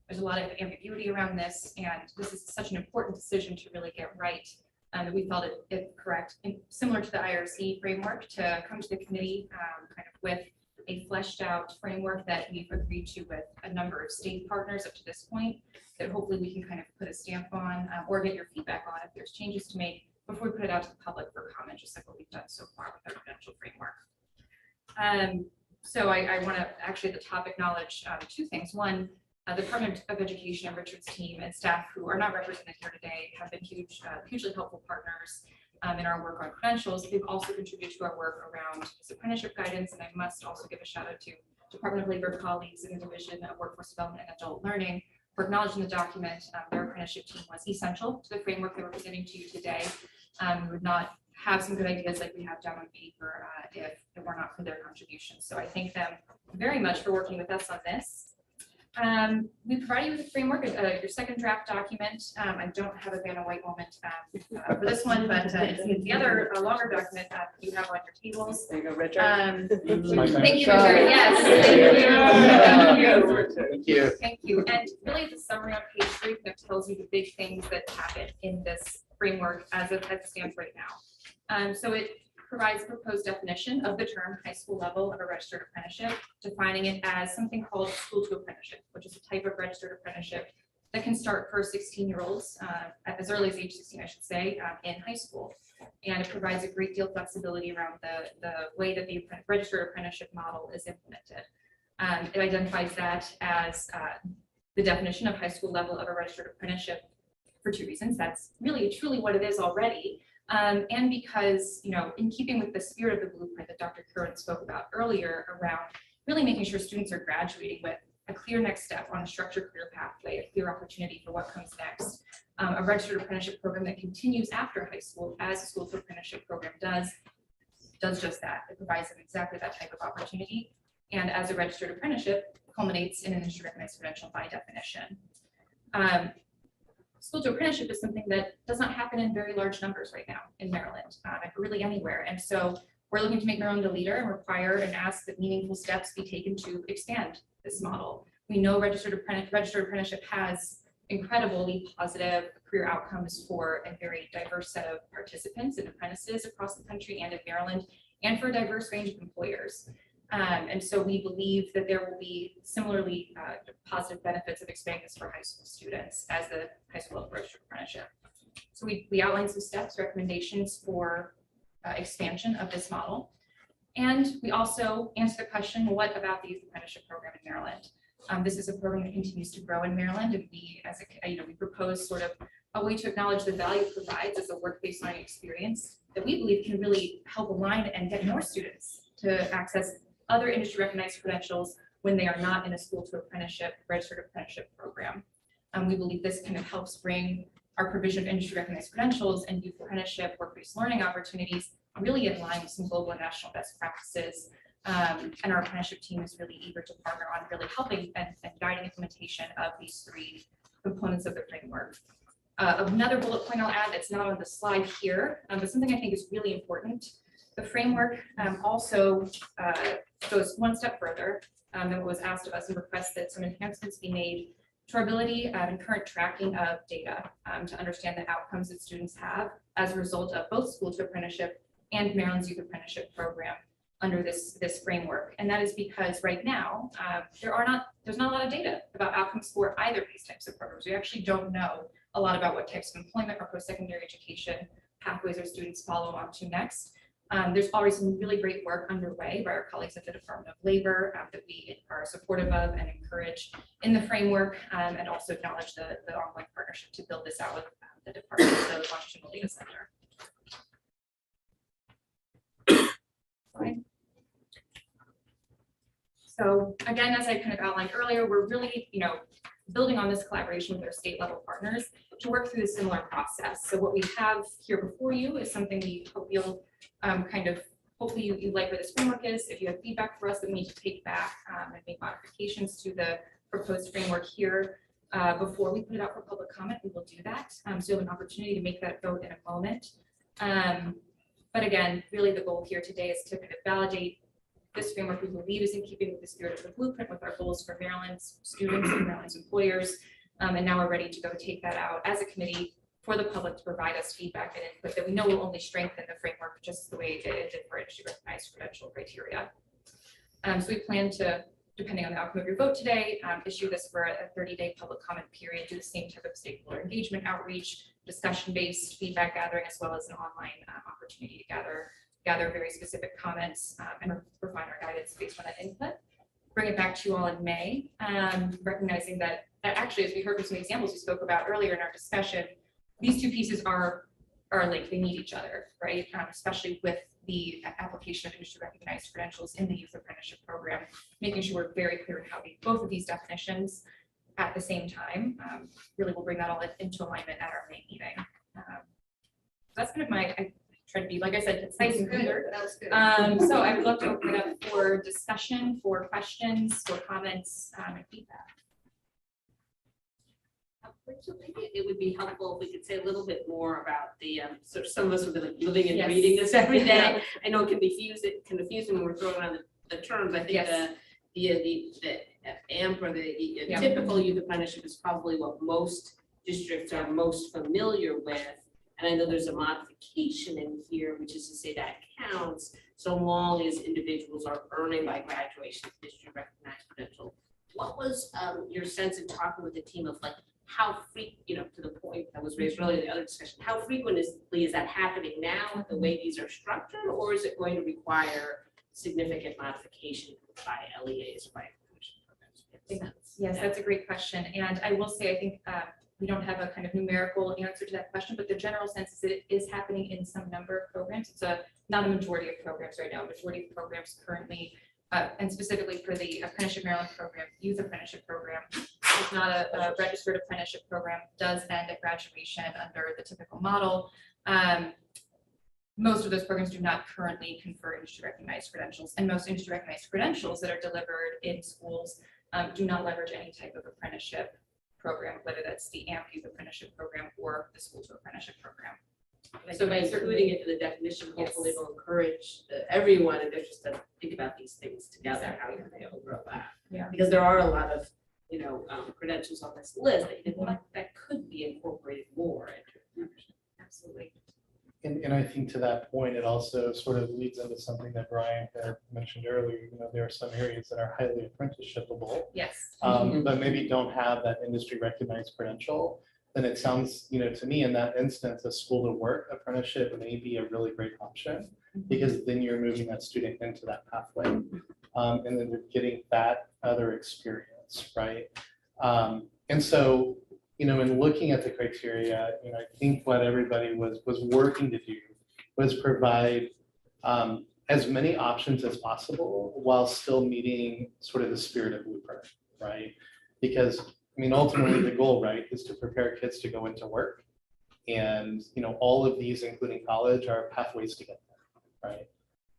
There's a lot of ambiguity around this, and this is such an important decision to really get right. That we felt it correct, and similar to the IRC framework, to come to the committee kind of with a fleshed out framework that we've agreed to with a number of state partners up to this point, that hopefully we can kind of put a stamp on or get your feedback on if there's changes to make before we put it out to the public for comment, just like what we've done so far with our credential framework. So I want to actually at the top acknowledge two things. One, the Department of Education and Richard's team and staff who are not represented here today have been hugely helpful partners in our work on credentials. They've also contributed to our work around this apprenticeship guidance, and I must also give a shout out to Department of Labor colleagues in the Division of Workforce Development and Adult Learning for acknowledging the document. Their apprenticeship team was essential to the framework that we're presenting to you today. We would not have some good ideas like we have down on paper if it were not for their contributions. So I thank them very much for working with us on this. We provide you with a framework, your second draft document. I don't have a Vanna White moment for this one, but it's the other longer document that you have on your tables. There you go, Richard. Thank you, Richard. Yes. Thank you. Thank you. And really the summary on page 3 that tells you the big things that happen in this framework as it stands right now. So it provides a proposed definition of the term high school level of a registered apprenticeship, defining it as something called school to apprenticeship, which is a type of registered apprenticeship that can start for 16-year-olds as early as age 16, I should say, in high school. And it provides a great deal of flexibility around the way that the registered apprenticeship model is implemented. It identifies that as the definition of high school level of a registered apprenticeship for 2 reasons. That's really truly what it is already. And because, you know, in keeping with the spirit of the blueprint that Dr. Curran spoke about earlier around really making sure students are graduating with a clear next step on a structured career pathway, a clear opportunity for what comes next, a registered apprenticeship program that continues after high school as a school to apprenticeship program does just that. It provides them exactly that type of opportunity. And as a registered apprenticeship culminates in an industry recognized credential by definition. School to apprenticeship is something that does not happen in very large numbers right now in Maryland, really anywhere. And so we're looking to make Maryland a leader and require and ask that meaningful steps be taken to expand this model. We know registered apprenticeship has incredibly positive career outcomes for a very diverse set of participants and apprentices across the country and in Maryland, and for a diverse range of employers. And so we believe that there will be similarly positive benefits of expanding this for high school students as the high school level registered apprenticeship. So we outlined some steps, recommendations for expansion of this model. And we also answered the question, what about the youth apprenticeship program in Maryland? This is a program that continues to grow in Maryland, and we, as a, we propose sort of a way to acknowledge the value it provides as a work-based learning experience that we believe can really help align and get more students to access other industry recognized credentials when they are not in a school to apprenticeship, registered apprenticeship program. We believe this kind of helps bring our provision of industry recognized credentials and youth apprenticeship work-based learning opportunities really in line with some global and national best practices. And our apprenticeship team is really eager to partner on really helping and guiding implementation of these 3 components of the framework. Another bullet point I'll add that's not on the slide here, but something I think is really important. The framework also goes one step further than what was asked of us and requests that some enhancements be made to our ability and current tracking of data to understand the outcomes that students have as a result of both school to apprenticeship and Maryland's youth apprenticeship program under this framework. And that is because right now there's not a lot of data about outcomes for either of these types of programs. We actually don't know a lot about what types of employment or post-secondary education pathways our students follow on to next. There's already some really great work underway by our colleagues at the Department of Labor that we are supportive of and encourage in the framework, and also acknowledge the ongoing partnership to build this out with the Department of the Longitudinal Data Center. Fine. So again, as I kind of outlined earlier, we're really, building on this collaboration with our state level partners to work through a similar process. So what we have here before you is something we hope you'll kind of hopefully you like where this framework is. If you have feedback for us that we need to take back and make modifications to the proposed framework here, before we put it out for public comment, we will do that. So you have an opportunity to make that vote in a moment. But again, really the goal here today is to kind of validate this framework we believe is in keeping with the spirit of the blueprint, with our goals for Maryland's students and Maryland's employers. And now we're ready to go take that out as a committee for the public to provide us feedback and input that we know will only strengthen the framework just the way it did for industry recognized credential criteria. So we plan to, depending on the outcome of your vote today, issue this for a 30-day public comment period, do the same type of stakeholder engagement outreach, discussion-based feedback gathering, as well as an online opportunity to gather very specific comments and refine our guidance based on that input. Bring it back to you all in May, recognizing that actually, as we heard from some examples we spoke about earlier in our discussion, these two pieces are linked, they need each other, right? Especially with the application of industry recognized credentials in the youth apprenticeship program, making sure we're very clear in how we both of these definitions at the same time. Really, we'll bring that all into alignment at our May meeting. That's kind of I try to be, like I said, concise and clear. That was good. So I would love to open it up for discussion, for questions, for comments, and feedback. So maybe it would be helpful if we could say a little bit more about the, sort of some of us have been like living and Yes. reading this every day. I know it can be confusing when we're throwing around the terms. I think Yes. the AMP or the typical youth apprenticeship is probably what most districts are most familiar with. And I know there's a modification in here, which is to say that counts so long as individuals are earning by graduation district recognized credential. What was your sense in talking with the team of like how to the point that was raised earlier in the other discussion, how frequently is that happening now with the way these are structured, or is it going to require significant modification by LEAs or by programs? Yes, that's a great question. And I will say, I think we don't have a kind of numerical answer to that question, but the general sense is that it is happening in some number of programs. It's not a majority of programs right now. A majority of programs currently, and specifically for the Apprenticeship Maryland program, youth apprenticeship program, it's not a registered apprenticeship program, does end at graduation under the typical model. Most of those programs do not currently confer industry recognized credentials, and most industry recognized credentials that are delivered in schools do not leverage any type of apprenticeship program, whether that's the AMP youth apprenticeship program or the school to apprenticeship program. So by including it in the definition, hopefully it'll encourage everyone in interest to think about these things together, how can they overlap? Yeah. Because there are a lot of, credentials on this list that you think, well, that could be incorporated more into membership. Absolutely. And I think to that point, it also sort of leads into something that Brian had mentioned earlier. There are some areas that are highly apprenticeshipable, Yes. but maybe don't have that industry recognized credential. Then it sounds, to me in that instance, a school to work apprenticeship may be a really great option, because then you're moving that student into that pathway, and then they're getting that other experience, right? And so, in looking at the criteria, I think what everybody was working to do was provide as many options as possible while still meeting sort of the spirit of blueprint, right? Because ultimately the goal, right, is to prepare kids to go into work. And, all of these, including college, are pathways to get there, right?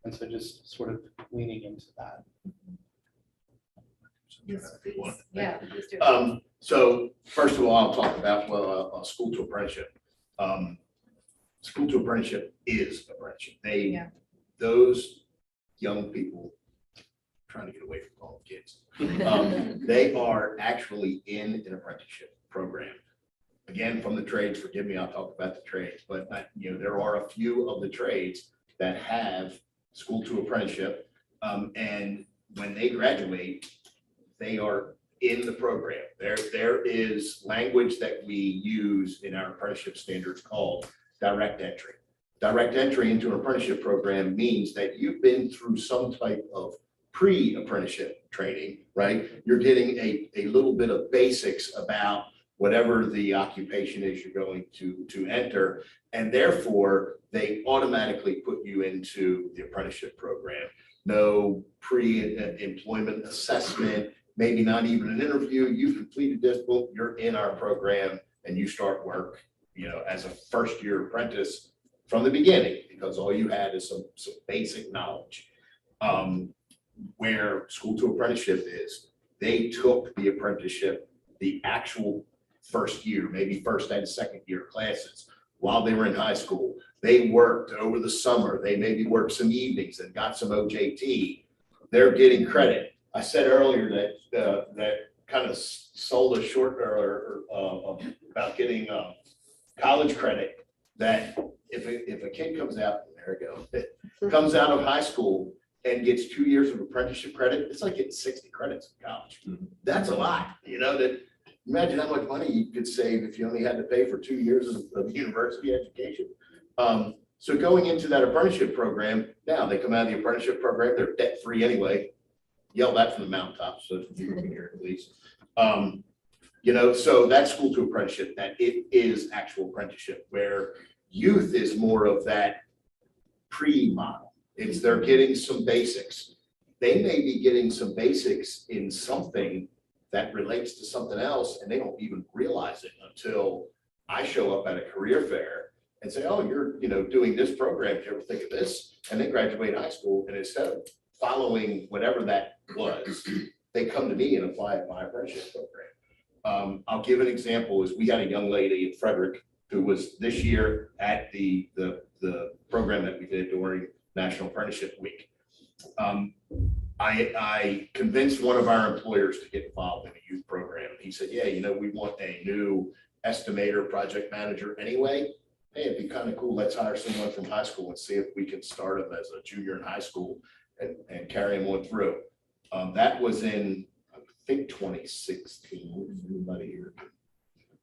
And so just sort of leaning into that. Yes, please. Yeah, please do. So first of all, I'll talk about, a school to apprenticeship. School to apprenticeship is apprenticeship. Those young people, trying to get away from all the kids, they are actually in an apprenticeship program. Again, from the trades, forgive me, I'll talk about the trades, but there are a few of the trades that have school to apprenticeship. And when they graduate, they are in the program. There is language that we use in our apprenticeship standards called direct entry. Direct entry into an apprenticeship program means that you've been through some type of pre-apprenticeship training, right? You're getting a little bit of basics about whatever the occupation is you're going to enter, and therefore they automatically put you into the apprenticeship program. No pre-employment assessment, maybe not even an interview. You've completed this book, you're in our program, and you start work, as a first-year apprentice from the beginning, because all you had is some basic knowledge. Where school to apprenticeship is, they took the apprenticeship, the actual first year, maybe first and second year classes while they were in high school. They worked over the summer. They maybe worked some evenings and got some OJT. They're getting credit. I said earlier that that kind of sold us short about getting college credit, that if a kid comes out, there we go, comes out of high school and gets 2 years of apprenticeship credit, it's like getting 60 credits in college. That's a lot, that imagine how much money you could save if you only had to pay for 2 years of university education. So going into that apprenticeship program, now they come out of the apprenticeship program, they're debt free anyway. Yell that from the mountaintops, so if you can hear it at least. So that's school to apprenticeship, that it is actual apprenticeship, where youth is more of that pre-model. It's they're getting some basics. They may be getting some basics in something that relates to something else, and they don't even realize it until I show up at a career fair and say, oh, you're doing this program. Did you ever think of this? And they graduate high school, and instead of following whatever that was, they come to me and apply at my apprenticeship program. I'll give an example. Is we had a young lady in Frederick who was this year at the program that we did during National Apprenticeship Week. I convinced one of our employers to get involved in a youth program. He said, yeah, we want a new estimator, project manager anyway. Hey, it'd be kind of cool. Let's hire someone from high school and see if we can start them as a junior in high school and carry them on through. That was in, I think, 2016. Everybody here, I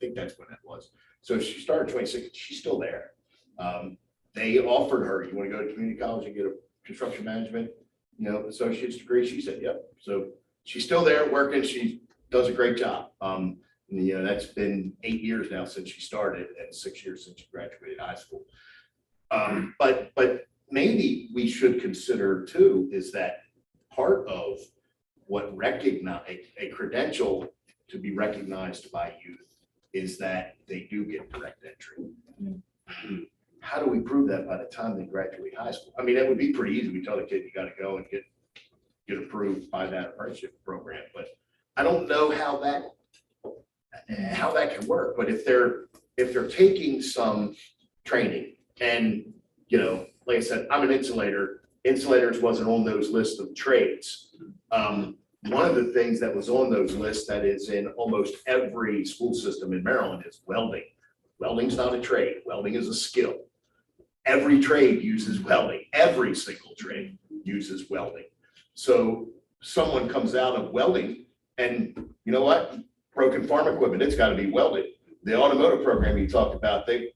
think that's when that was. So she started 2016. She's still there. They offered her, you want to go to community college and get a construction management, associate's degree? She said, yep. So she's still there working. She does a great job. That's been 8 years now since she started and 6 years since she graduated high school. But maybe we should consider too, is that part of what a credential to be recognized by youth is that they do get direct entry. How do we prove that by the time they graduate high school? I mean, that would be pretty easy. We tell the kid, you got to go and get approved by that apprenticeship program, but I don't know how that can work. But if they're taking some training and, like I said, I'm an insulator. Insulators wasn't on those lists of trades. One of the things that was on those lists that is in almost every school system in Maryland is welding. Welding's not a trade. Welding is a skill. Every trade uses welding. Every single trade uses welding. So someone comes out of welding and you know what? Broken farm equipment, it's got to be welded. The automotive program you talked about, the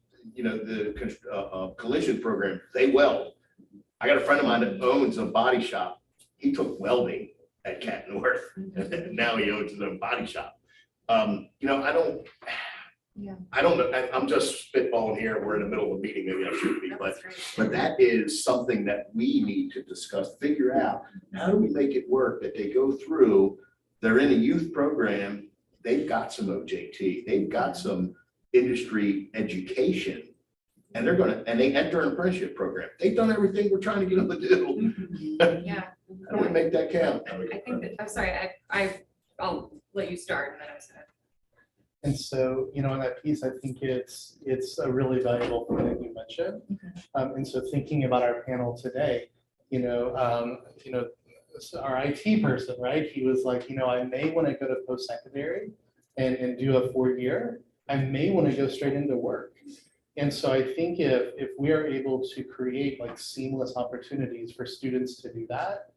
collision program, they weld. I got a friend of mine that owns a body shop. He took welding at Cat North, and now he owns his own body shop. I don't know. I'm just spitballing here. We're in the middle of a meeting. Maybe I shouldn't be, but that is something that we need to discuss. Figure out how do we make it work that they go through. They're in a youth program. They've got some OJT. They've got some industry education. And they enter an apprenticeship program. They've done everything we're trying to get them to do. Yeah. How do we make that count? I think that, I'm sorry, I'll let you start and then I was gonna. And so, in that piece, I think it's a really valuable point that you mentioned. And so thinking about our panel today, our IT person, right? He was like, I may want to go to post-secondary and do a 4-year. I may want to go straight into work. And so I think if we are able to create like seamless opportunities for students to do that,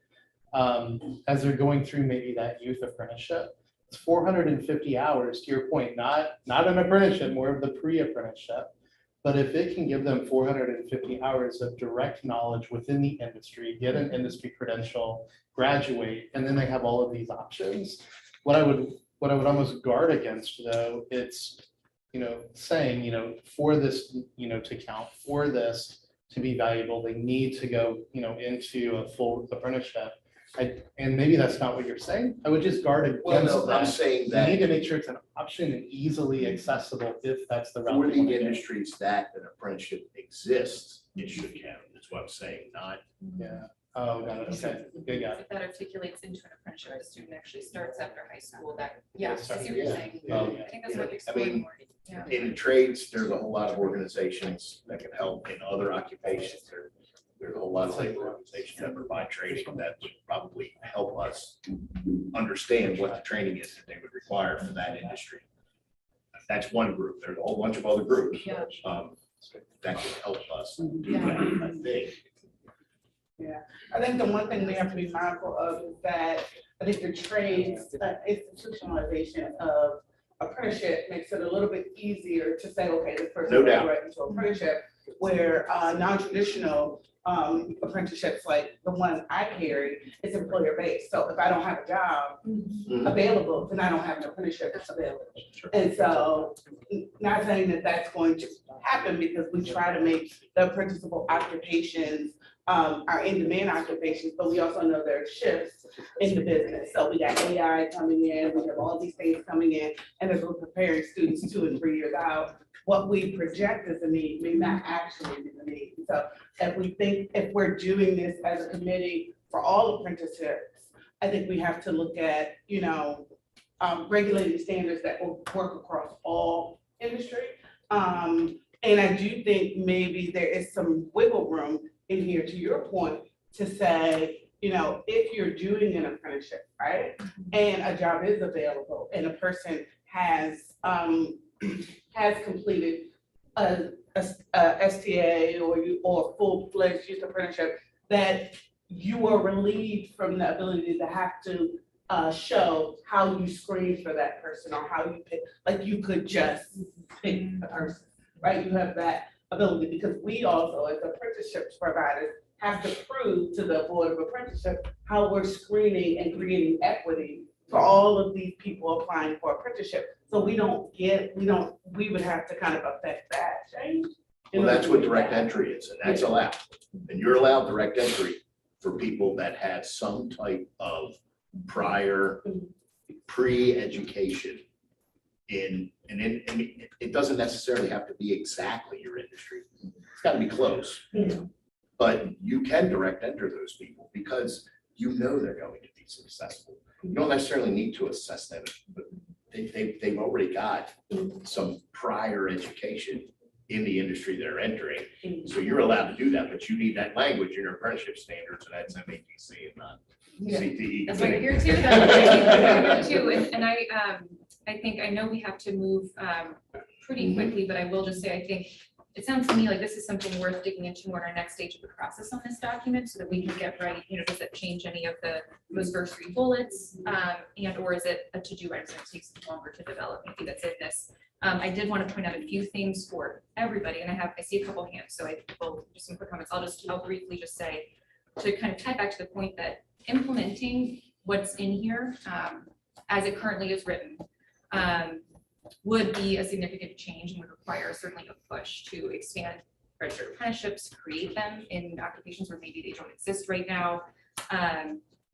as they're going through maybe that youth apprenticeship, it's 450 hours, to your point, not an apprenticeship, more of the pre-apprenticeship. But if it can give them 450 hours of direct knowledge within the industry, get an industry credential, graduate, and then they have all of these options. What I would almost guard against though, it's saying, for this, to count, for this to be valuable, they need to go, into a full apprenticeship. And maybe that's not what you're saying. I would just guard against that. I'm saying that you need to make sure it's an option and easily accessible if that's the route. For the industries that an apprenticeship exists, it should count, that's what I'm saying, not. Yeah. Oh, got it. Okay, good, got it. If that articulates into an apprenticeship, the student actually starts after high school, that, yeah, I see what you're Yeah. saying. Well, I think that's you what know, we I explored mean, more. Yeah. in trades, there's a whole lot of organizations that can help in other occupations. There's a whole lot of labor organizations that provide training that would probably help us understand what the training is that they would require for that industry. That's one group. There's a whole bunch of other groups Yeah. that can help us do that, I think. Yeah, I think the one thing we have to be mindful of is that I think the trades institutionalization of apprenticeship makes it a little bit easier to say, okay, this person No will doubt. go right into apprenticeship, where non-traditional apprenticeships like the one I carry is employer-based. So if I don't have a job available, then I don't have an apprenticeship that's available. And so, not saying that that's going to happen, because we try to make the apprenticeable occupations our in-demand occupations, but we also know there are shifts in the business. So we got AI coming in, we have all these things coming in, and as we're preparing students 2 and 3 years out, what we project as a need may not actually be the need. So if we're doing this as a committee for all apprenticeships, I think we have to look at, regulating standards that will work across all industry. And I do think maybe there is some wiggle room in here, to your point, to say, if you're doing an apprenticeship, right? And a job is available and a person has completed a STA or full-fledged youth apprenticeship, that you are relieved from the ability to have to show how you screen for that person or how you pick, like you could just pick a person, right? You have that ability, because we also, as apprenticeships providers, have to prove to the Board of Apprenticeship how we're screening and creating equity for all of these people applying for apprenticeship. So we would have to kind of affect that change. Well, that's what direct entry is, and that's allowed. And you're allowed direct entry for people that have some type of prior pre-education and it doesn't necessarily have to be exactly your industry. It's got to be close. But you can direct enter those people because you know they're going to be successful. You don't necessarily need to assess them, but they've already got some prior education in the industry they're entering. So you're allowed to do that, but you need that language in your apprenticeship standards, and that's MATC and not CTE. That's why you're here too. That's why you're here too. And I know we have to move pretty quickly, but I will just say, I think it sounds to me like this is something worth digging into on our next stage of the process on this document, so that we can get right, does it change any of those first 3 bullets? And or is it a to-do item that takes longer to develop? Maybe that's in this. I did want to point out a few things for everybody, and I see a couple hands, so I will just some quick comments. I'll briefly just say, to kind of tie back to the point that implementing what's in here as it currently is written would be a significant change and would require certainly a push to expand registered apprenticeships, create them in occupations where maybe they don't exist right now,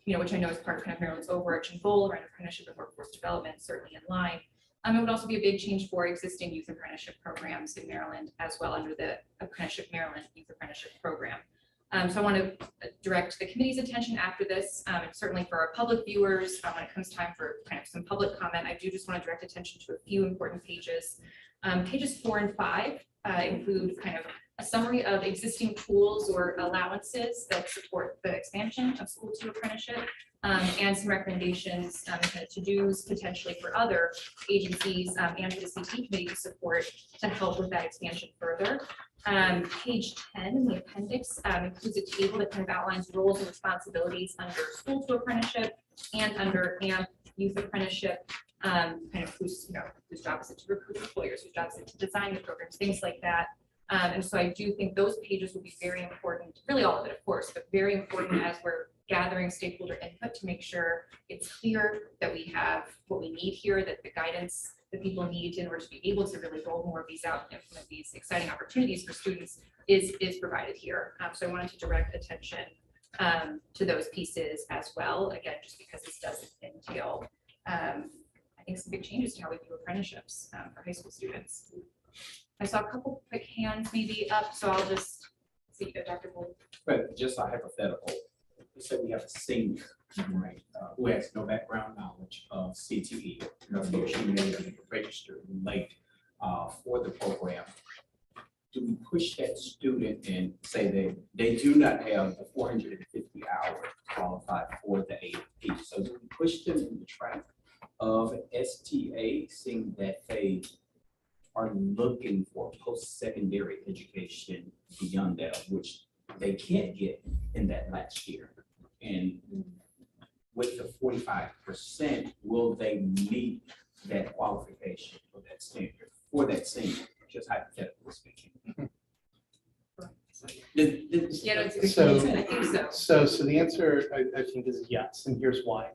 which I know is part of kind of Maryland's overarching goal around apprenticeship and workforce development, certainly in line. It would also be a big change for existing youth apprenticeship programs in Maryland as well, under the Apprenticeship Maryland Youth Apprenticeship Program. So I want to direct the committee's attention after this, and certainly for our public viewers, when it comes time for kind of some public comment, I do just want to direct attention to a few important pages. Pages 4 and 5 include kind of a summary of existing tools or allowances that support the expansion of school to apprenticeship, and some recommendations to-dos potentially for other agencies and for the CTE committee to support to help with that expansion further. Page 10 in the appendix includes a table that kind of outlines roles and responsibilities under school to apprenticeship and under AMP youth apprenticeship, kind of whose job is it to recruit employers, whose job is it to design the programs, things like that. And so I do think those pages will be very important, really all of it, of course, but very important as we're gathering stakeholder input to make sure it's clear that we have what we need here, that the guidance that people need in order to be able to really roll more of these out and implement these exciting opportunities for students is provided here. So I wanted to direct attention to those pieces as well, again, just because this does entail, I think, some big changes to how we do apprenticeships for high school students. I saw a couple quick hands maybe up, so I'll just Dr. Bull. But just a hypothetical, let's say we have a senior, right, who has no background knowledge of CTE, so she may be registered late for the program. Do we push that student and say that they do not have the 450 hours qualified for the AAP? So do we push them in the track of STA, seeing that they are looking for post-secondary education beyond that, which they can't get in that last year? And with the 45%, will they meet that qualification for that standard, for that senior, just hypothetically speaking? Yeah, no, it's a good So- question. I think so. So the answer, I think, is yes, and here's why.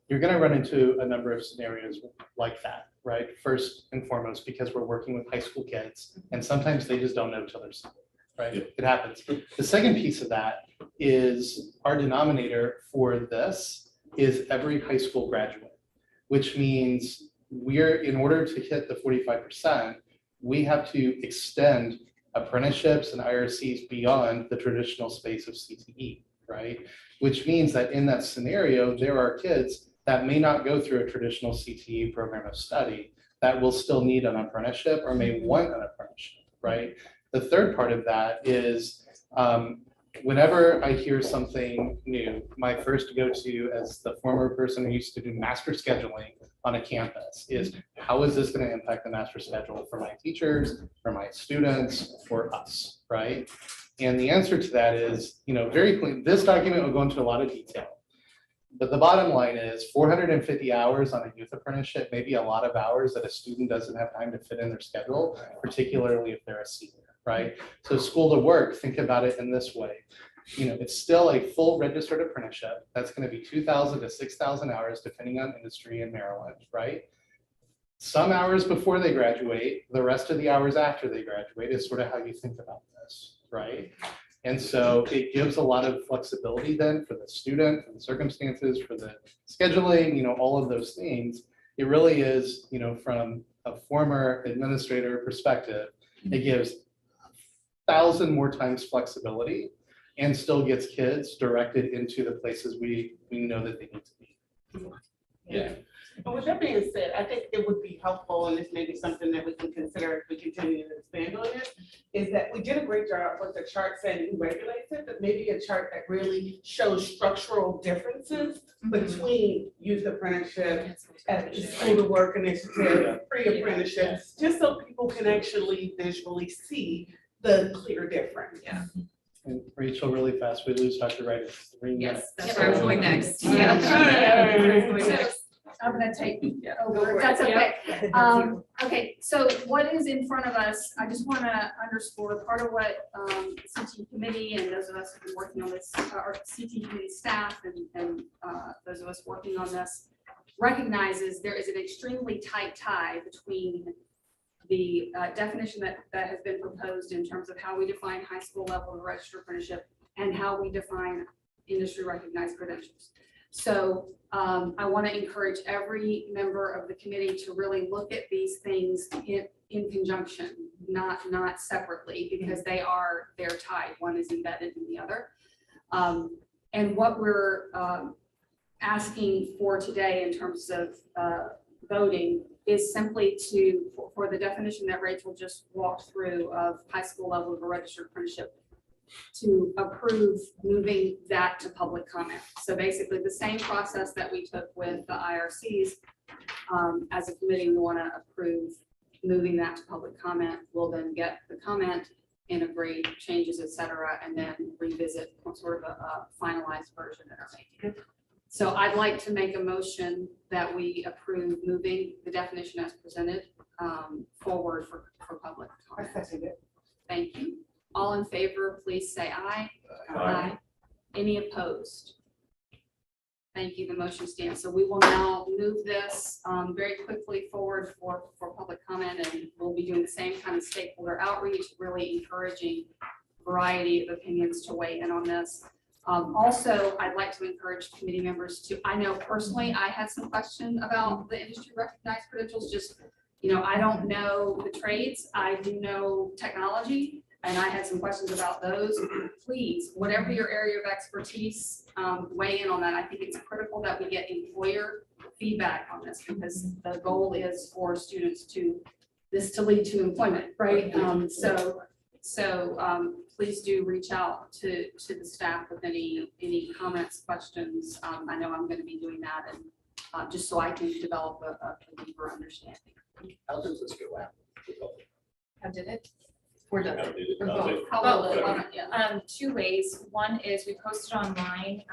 You're gonna run into a number of scenarios like that, right? First and foremost, because we're working with high school kids, and sometimes they just don't know till they're senior, right? Yeah. It happens. The second piece of that is our denominator for this is every high school graduate, which means in order to hit the 45%, we have to extend apprenticeships and IRCs beyond the traditional space of CTE, right? Which means that in that scenario, there are kids that may not go through a traditional CTE program of study that will still need an apprenticeship or may want an apprenticeship, right? The third part of that is whenever I hear something new, my first go-to as the former person who used to do master scheduling on a campus is, how is this going to impact the master schedule for my teachers, for my students, for us, right? And the answer to that is, very clean. This document will go into a lot of detail. But the bottom line is 450 hours on a youth apprenticeship may be a lot of hours that a student doesn't have time to fit in their schedule, particularly if they're a senior, right? So school to work, think about it in this way. It's still a full registered apprenticeship. That's going to be 2,000 to 6,000 hours, depending on industry in Maryland, right? Some hours before they graduate, the rest of the hours after they graduate is sort of how you think about this, right? And so it gives a lot of flexibility then for the student, for the circumstances, for the scheduling, all of those things. It really is, from a former administrator perspective, it gives 1,000 more times flexibility and still gets kids directed into the places we know that they need to be. Yeah. And with that being said, I think it would be helpful, and this may be something that we can consider if we continue to expand on it, is that we did a great job with the chart saying who regulates it, but maybe a chart that really shows structural differences between youth apprenticeship, school to work initiative, pre-apprenticeship, just so people can actually visually see the clear difference. Yeah. And Rachel, really fast, we lose Dr. Wright in 3 minutes. Yes, that's where I was going next. I'm gonna take Go over, for if that's it. okay. Okay, so what is in front of us, I just wanna underscore part of what CTE committee and those of us who've been working on this, our CTE committee staff and those of us working on this recognizes there is an extremely tight tie between the definition that has been proposed in terms of how we define high school level of registered apprenticeship and how we define industry recognized credentials. So I want to encourage every member of the committee to really look at these things in conjunction, not separately, because they're tied. One is embedded in the other. And what we're asking for today in terms of voting is simply for the definition that Rachel just walked through of high school level of a registered apprenticeship, to approve moving that to public comment. So basically the same process that we took with the IRCs, as a committee, we want to approve moving that to public comment. We'll then get the comment, integrate changes, et cetera, and then revisit sort of a finalized version at our meeting. So I'd like to make a motion that we approve moving the definition as presented forward for public comment. Thank you. All in favor, please say aye. Aye. Any opposed? Thank you. The motion stands. So we will now move this very quickly forward for public comment, and we'll be doing the same kind of stakeholder outreach, really encouraging variety of opinions to weigh in on this. Also, I'd like to encourage committee members to, I know personally, I had some question about the industry recognized credentials. Just, I don't know the trades. I do know technology. and I had some questions about those, please, whatever your area of expertise, weigh in on that. I think it's critical that we get employer feedback on this, because the goal is for students to lead to employment, right? Please do reach out to the staff with any comments, questions. I know I'm going to be doing that, and just so I can develop a deeper understanding. How does this go out? How did it? We're done. How did it- For how did both. it- How yeah. Two ways. One is we posted online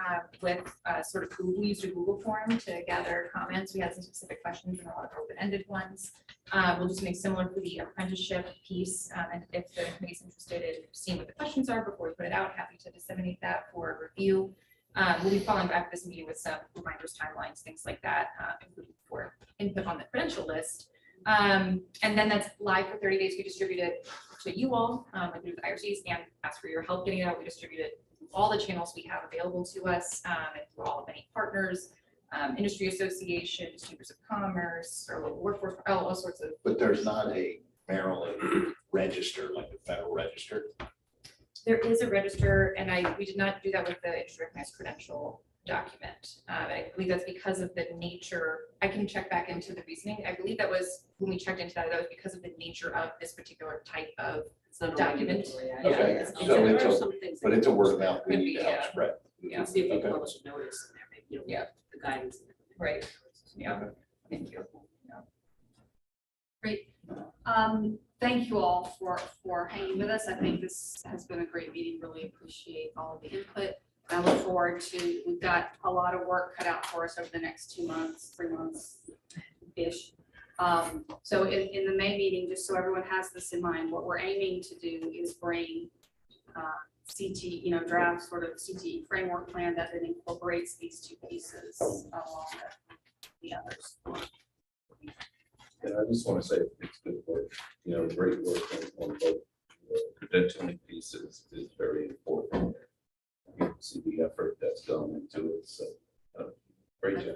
with sort of Google, we used a Google form to gather comments. We had some specific questions and a lot of open-ended ones. We'll do something similar for the apprenticeship piece. And if the committee's interested in seeing what the questions are before we put it out, happy to disseminate that for review. We'll be following back this meeting with some reminders, timelines, things like that, including for input on the credential list. And then that's live for 30 days. We distribute it to you all, like we do with IRCs, and ask for your help getting it out. We distribute it all the channels we have available to us, and through all of many partners, industry associations, chambers of commerce, or local workforce, all sorts of. But there's not a Maryland register, like the federal register. There is a register, and we did not do that with the industry recognized credential document. I believe that's because of the nature. I can check back into the reasoning. I believe that was when we checked into that was because of the nature of this particular type of document. Okay, but it's a word of mouth we need to help spread. Yeah. See if they Okay. publish a notice in there, maybe, you know, Yeah. the guidance. Right. Yeah. Thank you. Yeah. Great. Thank you all for hanging with us. I think this has been a great meeting. Really appreciate all of the input. I look forward to, we've got a lot of work cut out for us over the next 2 months, 3 months-ish. So in the May meeting, just so everyone has this in mind, what we're aiming to do is bring CTE, draft sort of CTE framework plan that then incorporates these two pieces along with the others. And I just want to say it's good work, great work on both. Credentialing pieces is very important. You can see the effort that's gone into it, so great job.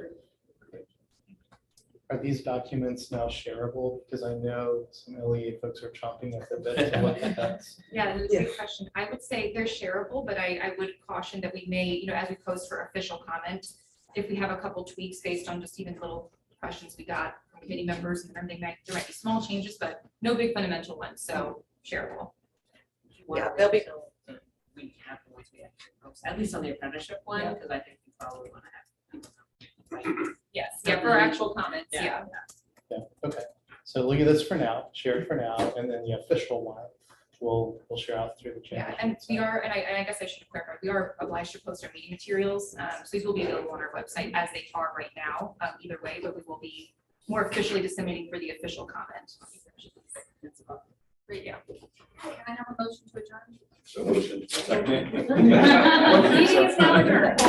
Are these documents now shareable? Because I know some LEA folks are chomping at the bit to look at that. Yeah, that's a good question. I would say they're shareable, but I would caution that we may, as we post for official comment, if we have a couple tweaks based on just even little questions we got from committee members and everything, there might be small changes, but no big fundamental ones, so shareable. Yeah, they'll be. We have the ones we have to post, at least on the apprenticeship one, because I think we probably want to have people know. Yes, yeah, for actual comments, yeah. Yeah, okay. So look at this for now, share it for now, and then the official one, we'll share out through the channel. Yeah, and we are, and I guess I should clarify, we are obliged to post our meeting materials. So these will be available on our website as they are right now, either way, but we will be more officially disseminating for the official comment. Great, yeah. Can I have a motion to adjourn? So motion. Meeting is now adjourned.